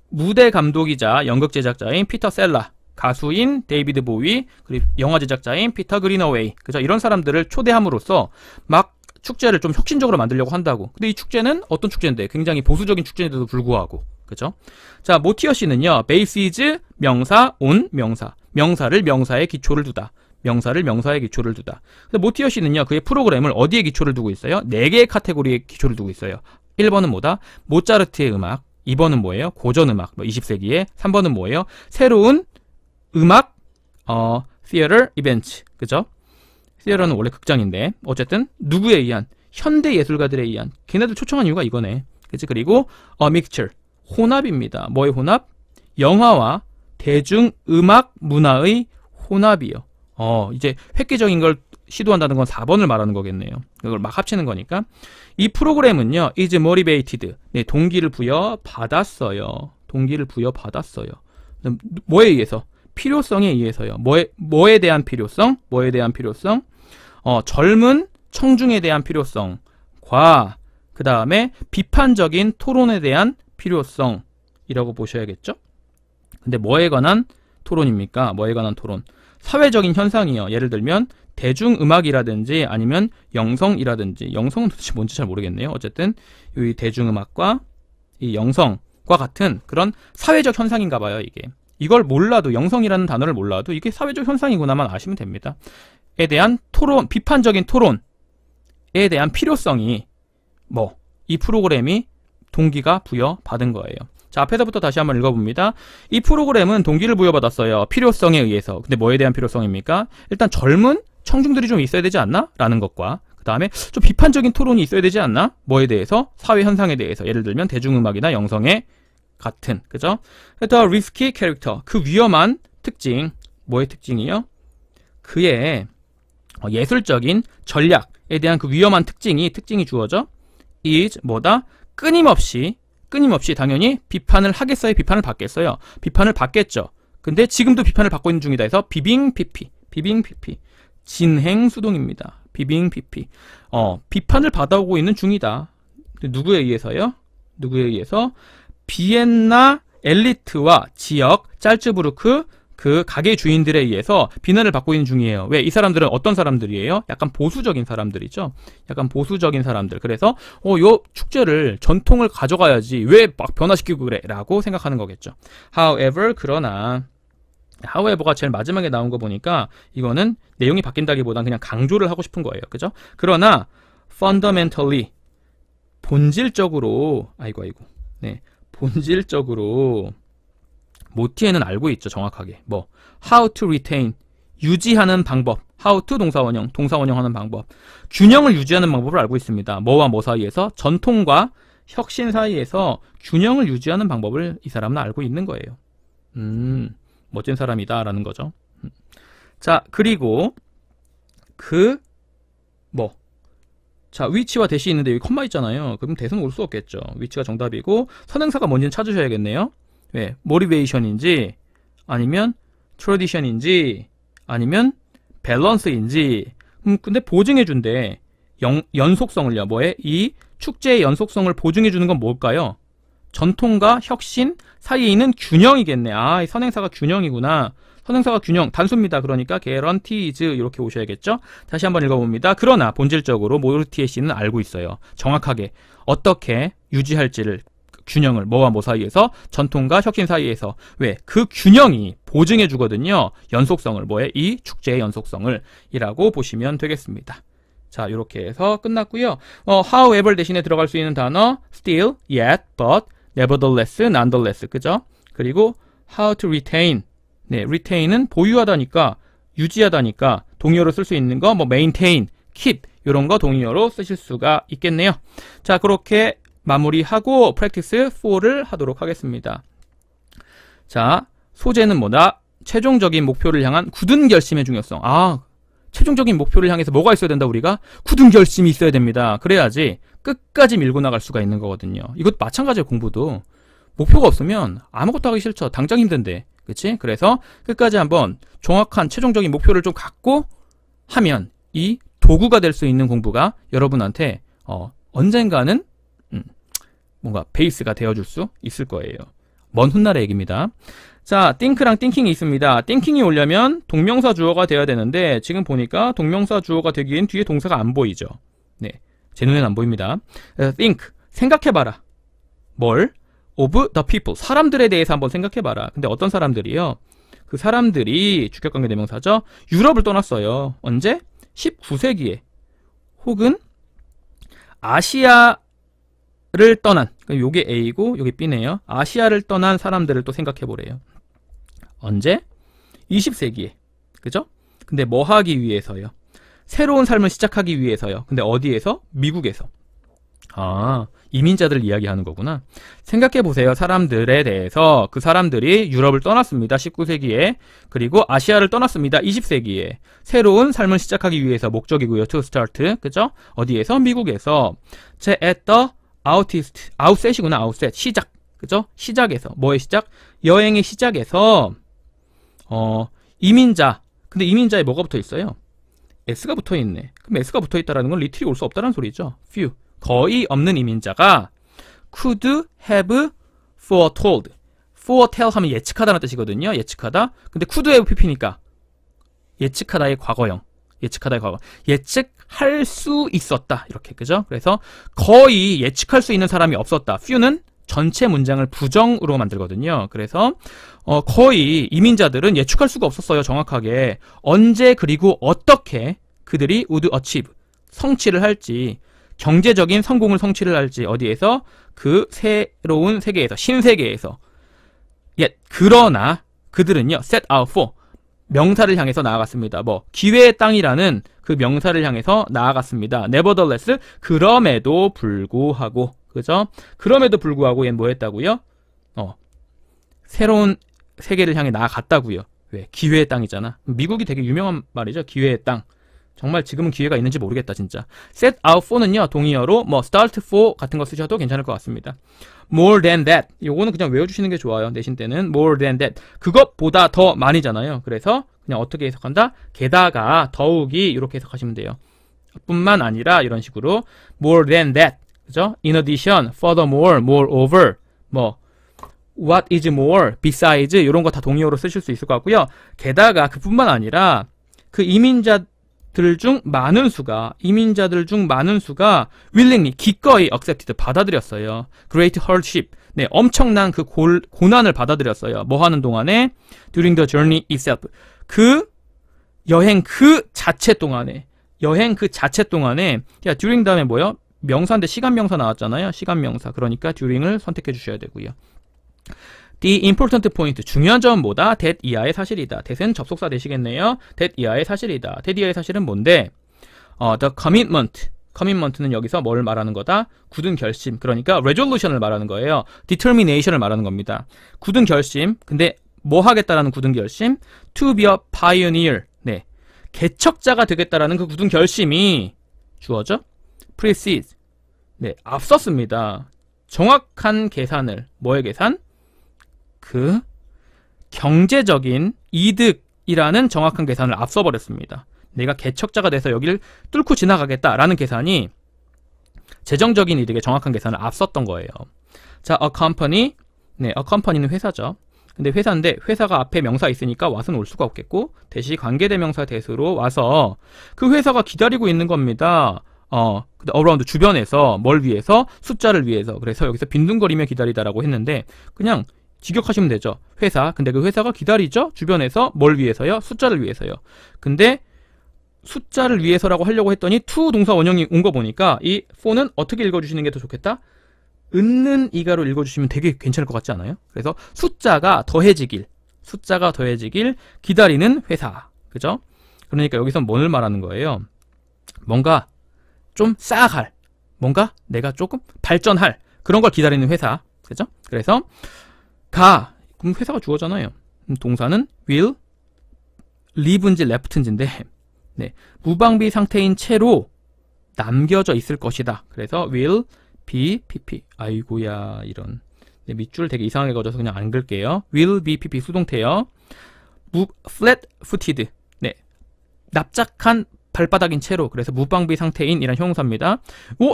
무대 감독이자 연극 제작자인 피터 셀라. 가수인 데이비드 보위, 그리고 영화 제작자인 피터 그리너웨이, 그죠? 이런 사람들을 초대함으로써 막 축제를 좀 혁신적으로 만들려고 한다고. 근데 이 축제는 어떤 축제인데? 굉장히 보수적인 축제인데도 불구하고. 그죠? 자, 모티어 씨는요, 베이시즈 명사, 온 명사. 명사를 명사에 기초를 두다. 명사를 명사에 기초를 두다. 근데 모티어 씨는요, 그의 프로그램을 어디에 기초를 두고 있어요? 4개의 카테고리에 기초를 두고 있어요. 1번은 뭐다? 모차르트의 음악. 2번은 뭐예요? 고전 음악. 20세기에. 3번은 뭐예요? 새로운 음악, theater events. 그죠? theater는 원래 극장인데, 어쨌든, 누구에 의한? 현대 예술가들에 의한. 걔네들 초청한 이유가 이거네. 그치? 그리고, mixture. 혼합입니다. 뭐의 혼합? 영화와 대중음악 문화의 혼합이요. 이제 획기적인 걸 시도한다는 건 4번을 말하는 거겠네요. 그걸 막 합치는 거니까. 이 프로그램은요, is motivated. 네, 동기를 부여받았어요. 동기를 부여받았어요. 뭐에 의해서? 필요성에 의해서요. 뭐에 대한 필요성? 뭐에 대한 필요성? 젊은 청중에 대한 필요성과 그 다음에 비판적인 토론에 대한 필요성이라고 보셔야겠죠? 근데 뭐에 관한 토론입니까? 뭐에 관한 토론? 사회적인 현상이요. 예를 들면 대중음악이라든지 아니면 영성이라든지, 영성은 도대체 뭔지 잘 모르겠네요. 어쨌든 이 대중음악과 이 영성과 같은 그런 사회적 현상인가 봐요. 이걸 몰라도, 영성이라는 단어를 몰라도 이게 사회적 현상이구나만 아시면 됩니다. 에 대한 토론, 비판적인 토론에 대한 필요성이 이 프로그램이 동기가 부여받은 거예요. 자, 앞에서부터 다시 한번 읽어봅니다. 이 프로그램은 동기를 부여받았어요. 필요성에 의해서. 근데 뭐에 대한 필요성입니까? 일단 젊은 청중들이 좀 있어야 되지 않나? 라는 것과 그 다음에 좀 비판적인 토론이 있어야 되지 않나? 뭐에 대해서? 사회 현상에 대해서. 예를 들면 대중음악이나 영성에 같은. 그죠? The risky character. 그 위험한 특징. 뭐의 특징이요? 그의 예술적인 전략에 대한 그 위험한 특징이 주어져. is 뭐다? 끊임없이 당연히 비판을 하겠어요? 비판을 받겠어요? 비판을 받겠죠. 근데 지금도 비판을 받고 있는 중이다 해서 비빙 PP. 진행 수동입니다. 비빙 PP. 비판을 받아오고 있는 중이다. 누구에 의해서요? 누구에 의해서? 비엔나 엘리트와 지역 짤츠부르크 그 가게 주인들에 의해서 비난을 받고 있는 중이에요. 왜? 이 사람들은 어떤 사람들이에요? 약간 보수적인 사람들이죠. 약간 보수적인 사람들. 그래서 요 축제를 전통을 가져가야지 왜 막 변화시키고 그래? 라고 생각하는 거겠죠. However, 그러나 however가 제일 마지막에 나온 거 보니까 이거는 내용이 바뀐다기보단 그냥 강조를 하고 싶은 거예요. 그죠? 그러나 fundamentally 본질적으로 네. 본질적으로 모티에는 알고 있죠. 정확하게. how to retain, 유지하는 방법. how to 동사원형 하는 방법. 균형을 유지하는 방법을 알고 있습니다. 뭐와 뭐 사이에서? 전통과 혁신 사이에서 균형을 유지하는 방법을 이 사람은 알고 있는 거예요. 멋진 사람이다 라는 거죠. 자, 그리고 자, 위치와 대시 있는데 여기 컴마 있잖아요. 그럼 대수는 올 수 없겠죠. 위치가 정답이고 선행사가 뭔지는 찾으셔야겠네요. 왜? 모티베이션인지 아니면 트래디션인지 아니면 밸런스인지. 근데 보증해준대. 연속성을요. 뭐에? 이 축제의 연속성을 보증해주는 건 뭘까요? 전통과 혁신 사이에 있는 균형이겠네. 이 선행사가 균형이구나. 선행사가 균형, 단수입니다. 그러니까 guarantees 이렇게 오셔야겠죠. 다시 한번 읽어봅니다. 그러나 본질적으로 모티에 씨는 알고 있어요. 정확하게 어떻게 유지할지를, 균형을 뭐와 뭐 사이에서, 전통과 혁신 사이에서. 왜? 그 균형이 보증해 주거든요. 연속성을. 뭐에? 이 축제의 연속성을 이라고 보시면 되겠습니다. 자, 이렇게 해서 끝났고요. however 대신에 들어갈 수 있는 단어 still, yet, but, nevertheless, nonetheless. 그죠? 그리고 how to retain. 네, retain은 보유하다니까, 유지하다니까 동의어로 쓸 수 있는 거, maintain, keep 이런 거 동의어로 쓰실 수가 있겠네요. 자, 그렇게 마무리하고 practice 4를 하도록 하겠습니다. 자, 소재는 뭐다? 최종적인 목표를 향한 굳은 결심의 중요성. 최종적인 목표를 향해서 뭐가 있어야 된다? 우리가 굳은 결심이 있어야 됩니다. 그래야지 끝까지 밀고 나갈 수가 있는 거거든요. 이것도 마찬가지예요. 공부도 목표가 없으면 아무것도 하기 싫죠. 당장 힘든데. 그치? 그래서 끝까지 한번 정확한 최종적인 목표를 좀 갖고 하면 이 도구가 될 수 있는 공부가 여러분한테 언젠가는 뭔가 베이스가 되어줄 수 있을 거예요. 먼 훗날의 얘기입니다. 자, think랑 thinking이 있습니다. thinking이 오려면 동명사 주어가 되어야 되는데 지금 보니까 동명사 주어가 되기엔 뒤에 동사가 안 보이죠. 네, 제 눈에는 안 보입니다. think, 생각해봐라. 뭘? of the people, 사람들에 대해서 한번 생각해봐라. 근데 어떤 사람들이요? 그 사람들이 주격관계 대명사죠. 유럽을 떠났어요. 언제? 19세기에. 혹은 아시아를 떠난, 요게 A고 요게 B네요. 아시아를 떠난 사람들을 또 생각해보래요. 언제? 20세기에. 그죠? 근데 뭐 하기 위해서요? 새로운 삶을 시작하기 위해서요. 근데 어디에서? 미국에서. 아, 이민자들 이야기하는 거구나. 생각해보세요. 사람들에 대해서. 그 사람들이 유럽을 떠났습니다. 19세기에. 그리고 아시아를 떠났습니다. 20세기에. 새로운 삶을 시작하기 위해서 목적이고요. to start. 그죠? 어디에서? 미국에서. 제 at the outset이구나. outset. 시작. 그죠? 시작에서. 뭐의 시작? 여행의 시작에서 이민자. 근데 이민자에 뭐가 붙어 있어요? S가 붙어 있네. 그럼 S가 붙어 있다라는 건 리틀이 올 수 없다는 소리죠. few. 거의 없는 이민자가 could have foretold. foretell 하면 예측하다는 뜻이거든요. 예측하다. 근데 could have pp니까 예측하다의 과거형. 예측하다의 과거. 예측할 수 있었다. 이렇게. 그죠? 그래서 거의 예측할 수 있는 사람이 없었다. few는 전체 문장을 부정으로 만들거든요. 그래서 거의 이민자들은 예측할 수가 없었어요. 정확하게. 언제 그리고 어떻게 그들이 would achieve. 성취를 할지. 경제적인 성공을 성취를 할지 어디에서? 그 새로운 세계에서, 신세계에서. 그러나 그들은요, set out for, 명사를 향해서 나아갔습니다. 뭐 기회의 땅이라는 그 명사를 향해서 나아갔습니다. nevertheless, 그럼에도 불구하고, 그죠? 그럼에도 불구하고 얘는 뭐 했다고요? 새로운 세계를 향해 나아갔다고요. 왜? 기회의 땅이잖아. 미국이 되게 유명한 말이죠. 기회의 땅. 정말 지금은 기회가 있는지 모르겠다 진짜. set out for는요 동의어로 뭐 start for 같은 거 쓰셔도 괜찮을 것 같습니다. more than that, 요거는 그냥 외워주시는 게 좋아요. 내신 때는 more than that, 그것보다 더 많이잖아요. 그래서 그냥 어떻게 해석한다? 게다가, 더욱이, 이렇게 해석하시면 돼요. 뿐만 아니라 이런 식으로 more than that, 그죠? in addition, furthermore, moreover, 뭐 what is more, besides, 이런 거 다 동의어로 쓰실 수 있을 것 같고요. 게다가 그뿐만 아니라 그 이민자들 중 많은 수가 willingly, 기꺼이 accepted, 받아들였어요. great hardship, 네, 엄청난 그 고난을 받아들였어요. 뭐 하는 동안에? during the journey itself, 그 여행 그 자체 동안에, 야, during 다음에 뭐요? 명사인데 시간명사 나왔잖아요. 시간명사. 그러니까 during을 선택해 주셔야 되고요. The important point, 중요한 점은 뭐다? that 이하의 사실이다. that은 접속사 되시겠네요. that 이하의 사실이다. that 이하의 사실은 뭔데? the commitment는 여기서 뭘 말하는 거다? 굳은 결심. 그러니까 resolution을 말하는 거예요. determination을 말하는 겁니다. 굳은 결심. 근데 뭐 하겠다라는 굳은 결심? to be a pioneer. 네, 개척자가 되겠다라는 그 굳은 결심이 주어져? precede. 네, 앞섰습니다. 정확한 계산을, 뭐의 계산? 그 경제적인 이득이라는 정확한 계산을 앞서버렸습니다. 내가 개척자가 돼서 여기를 뚫고 지나가겠다라는 계산이 재정적인 이득의 정확한 계산을 앞섰던 거예요. 자, a company. 네, a company는 회사죠. 근데 회사인데 회사가 앞에 명사 있으니까 what은 올 수가 없겠고 대시 관계대명사 대수로 와서 그 회사가 기다리고 있는 겁니다. 근데 around, 주변에서, 뭘 위해서? 숫자를 위해서. 그래서 여기서 빈둥거리며 기다리다라고 했는데 그냥 직역하시면 되죠. 회사. 근데 그 회사가 기다리죠? 주변에서. 뭘 위해서요? 숫자를 위해서요. 근데 숫자를 위해서라고 하려고 했더니 to 동사 원형이 온 거 보니까 이 for는 어떻게 읽어주시는 게 더 좋겠다? 은는 이가로 읽어주시면 되게 괜찮을 것 같지 않아요? 그래서 숫자가 더해지길 기다리는 회사. 그죠? 그러니까 여기서 뭘 말하는 거예요? 뭔가 좀 쌓아갈, 뭔가 내가 조금 발전할 그런 걸 기다리는 회사. 그죠? 그래서 그럼 회사가 주어잖아요. 동사는 will, leave인지 left인지인데, 네, 무방비 상태인 채로 남겨져 있을 것이다. 그래서 will be pp. 아이고야, 이런. 네, 밑줄 되게 이상하게 그어져서 그냥 안 글게요. will be pp 수동태요. flat footed. 네, 납작한 발바닥인 채로, 그래서 무방비 상태인 이란 형용사입니다.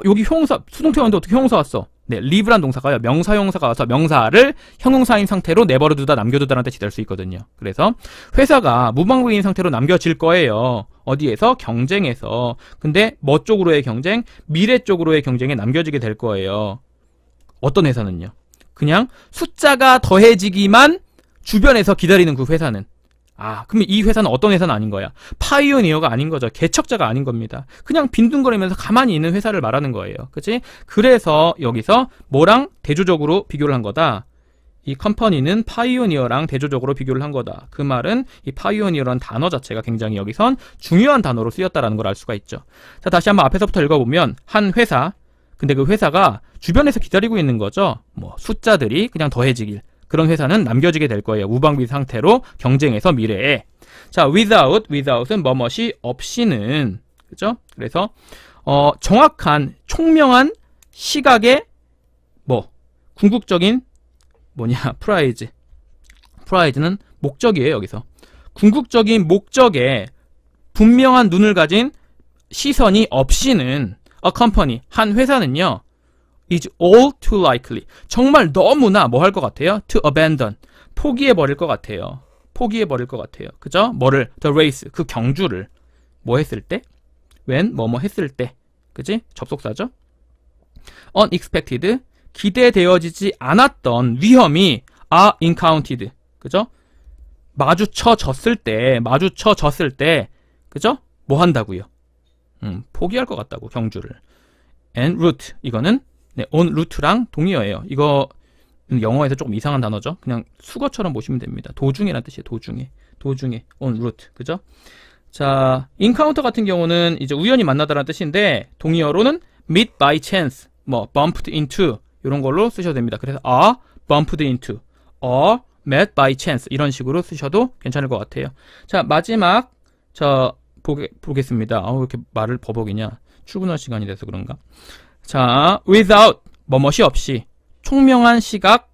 여기 형용사, 수동태 왔는데 어떻게 형용사 왔어? 네, live란 동사가요, 명사형용사가 와서 명사를 형용사인 상태로 내버려두다, 남겨두다라는 뜻이 될 수 있거든요. 그래서 회사가 무방비인 상태로 남겨질 거예요. 어디에서? 경쟁에서. 근데 뭐 쪽으로의 경쟁? 미래 쪽으로의 경쟁에 남겨지게 될 거예요. 어떤 회사는요? 그냥 숫자가 더해지기만 주변에서 기다리는 그 회사는. 그럼 이 회사는 어떤 회사는 아닌 거야? 파이오니어가 아닌 거죠. 개척자가 아닌 겁니다. 그냥 빈둥거리면서 가만히 있는 회사를 말하는 거예요. 그치? 그래서 여기서 뭐랑 대조적으로 비교를 한 거다? 이 컴퍼니는 파이오니어랑 대조적으로 비교를 한 거다. 그 말은 이 파이오니어라는 단어 자체가 굉장히 여기선 중요한 단어로 쓰였다라는 걸 알 수가 있죠. 자, 다시 한번 앞에서부터 읽어보면 한 회사, 근데 그 회사가 주변에서 기다리고 있는 거죠. 뭐 숫자들이 그냥 더해지길. 그런 회사는 남겨지게 될 거예요. 무방비 상태로 경쟁에서 미래에. 자, without은 뭐뭇이 없이는, 그죠? 그래서 정확한 총명한 시각의 궁극적인 프라이즈는 목적이에요. 여기서 궁극적인 목적에 분명한 눈을 가진 시선이 없이는 a company, 한 회사는요, is all too likely, 정말 너무나 뭐 할 것 같아요? to abandon, 포기해버릴 것 같아요. 그죠? 뭐를? the race, 그 경주를. 뭐 했을 때? when, 뭐뭐 했을 때. 그지? 접속사죠? unexpected, 기대되어지지 않았던 위험이 are encountered, 그죠? 마주쳐졌을 때, 그죠? 뭐 한다고요? 포기할 것 같다고, 경주를. and route, 이거는 on route랑 동의어예요. 이거 영어에서 조금 이상한 단어죠. 그냥 수거처럼 보시면 됩니다. 도중에라는 뜻이에요. 도중에 on route, 그죠? 자, encounter 같은 경우는 이제 우연히 만나다라는 뜻인데, 동의어로는 meet by chance, bumped into 이런 걸로 쓰셔도 됩니다. 그래서 bumped into, met by chance 이런 식으로 쓰셔도 괜찮을 것 같아요. 자, 마지막 보겠습니다. 왜 이렇게 말을 버벅이냐? 출근할 시간이 돼서 그런가? 자, without, 뭐뭇이 없이, 총명한 시각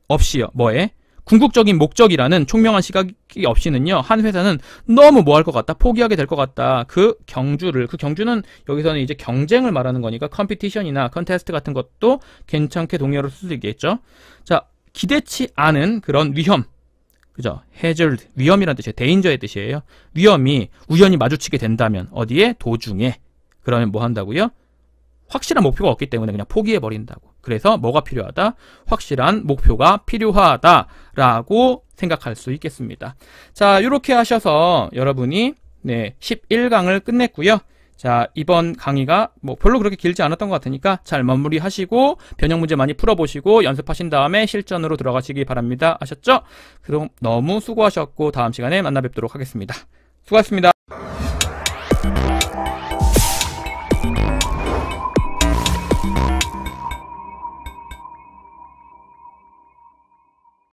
없이요. 뭐에? 궁극적인 목적이라는 총명한 시각이 없이는요, 한 회사는 너무 뭐 할 것 같다? 포기하게 될 것 같다. 그 경주는 여기서는 이제 경쟁을 말하는 거니까 컴피티션이나 컨테스트 같은 것도 괜찮게 동의어로 쓸 수 있겠죠. 자, 기대치 않은 그런 위험, 그죠? hazard, 위험이란 뜻이에요. danger의 뜻이에요. 위험이 우연히 마주치게 된다면 어디에? 도중에. 그러면 뭐 한다고요? 확실한 목표가 없기 때문에 그냥 포기해버린다고. 그래서 뭐가 필요하다? 확실한 목표가 필요하다라고 생각할 수 있겠습니다. 자, 이렇게 하셔서 여러분이 11강을 끝냈고요. 자, 이번 강의가 별로 그렇게 길지 않았던 것 같으니까 잘 마무리하시고 변형 문제 많이 풀어보시고 연습하신 다음에 실전으로 들어가시기 바랍니다. 아셨죠? 그럼 너무 수고하셨고 다음 시간에 만나 뵙도록 하겠습니다. 수고하셨습니다.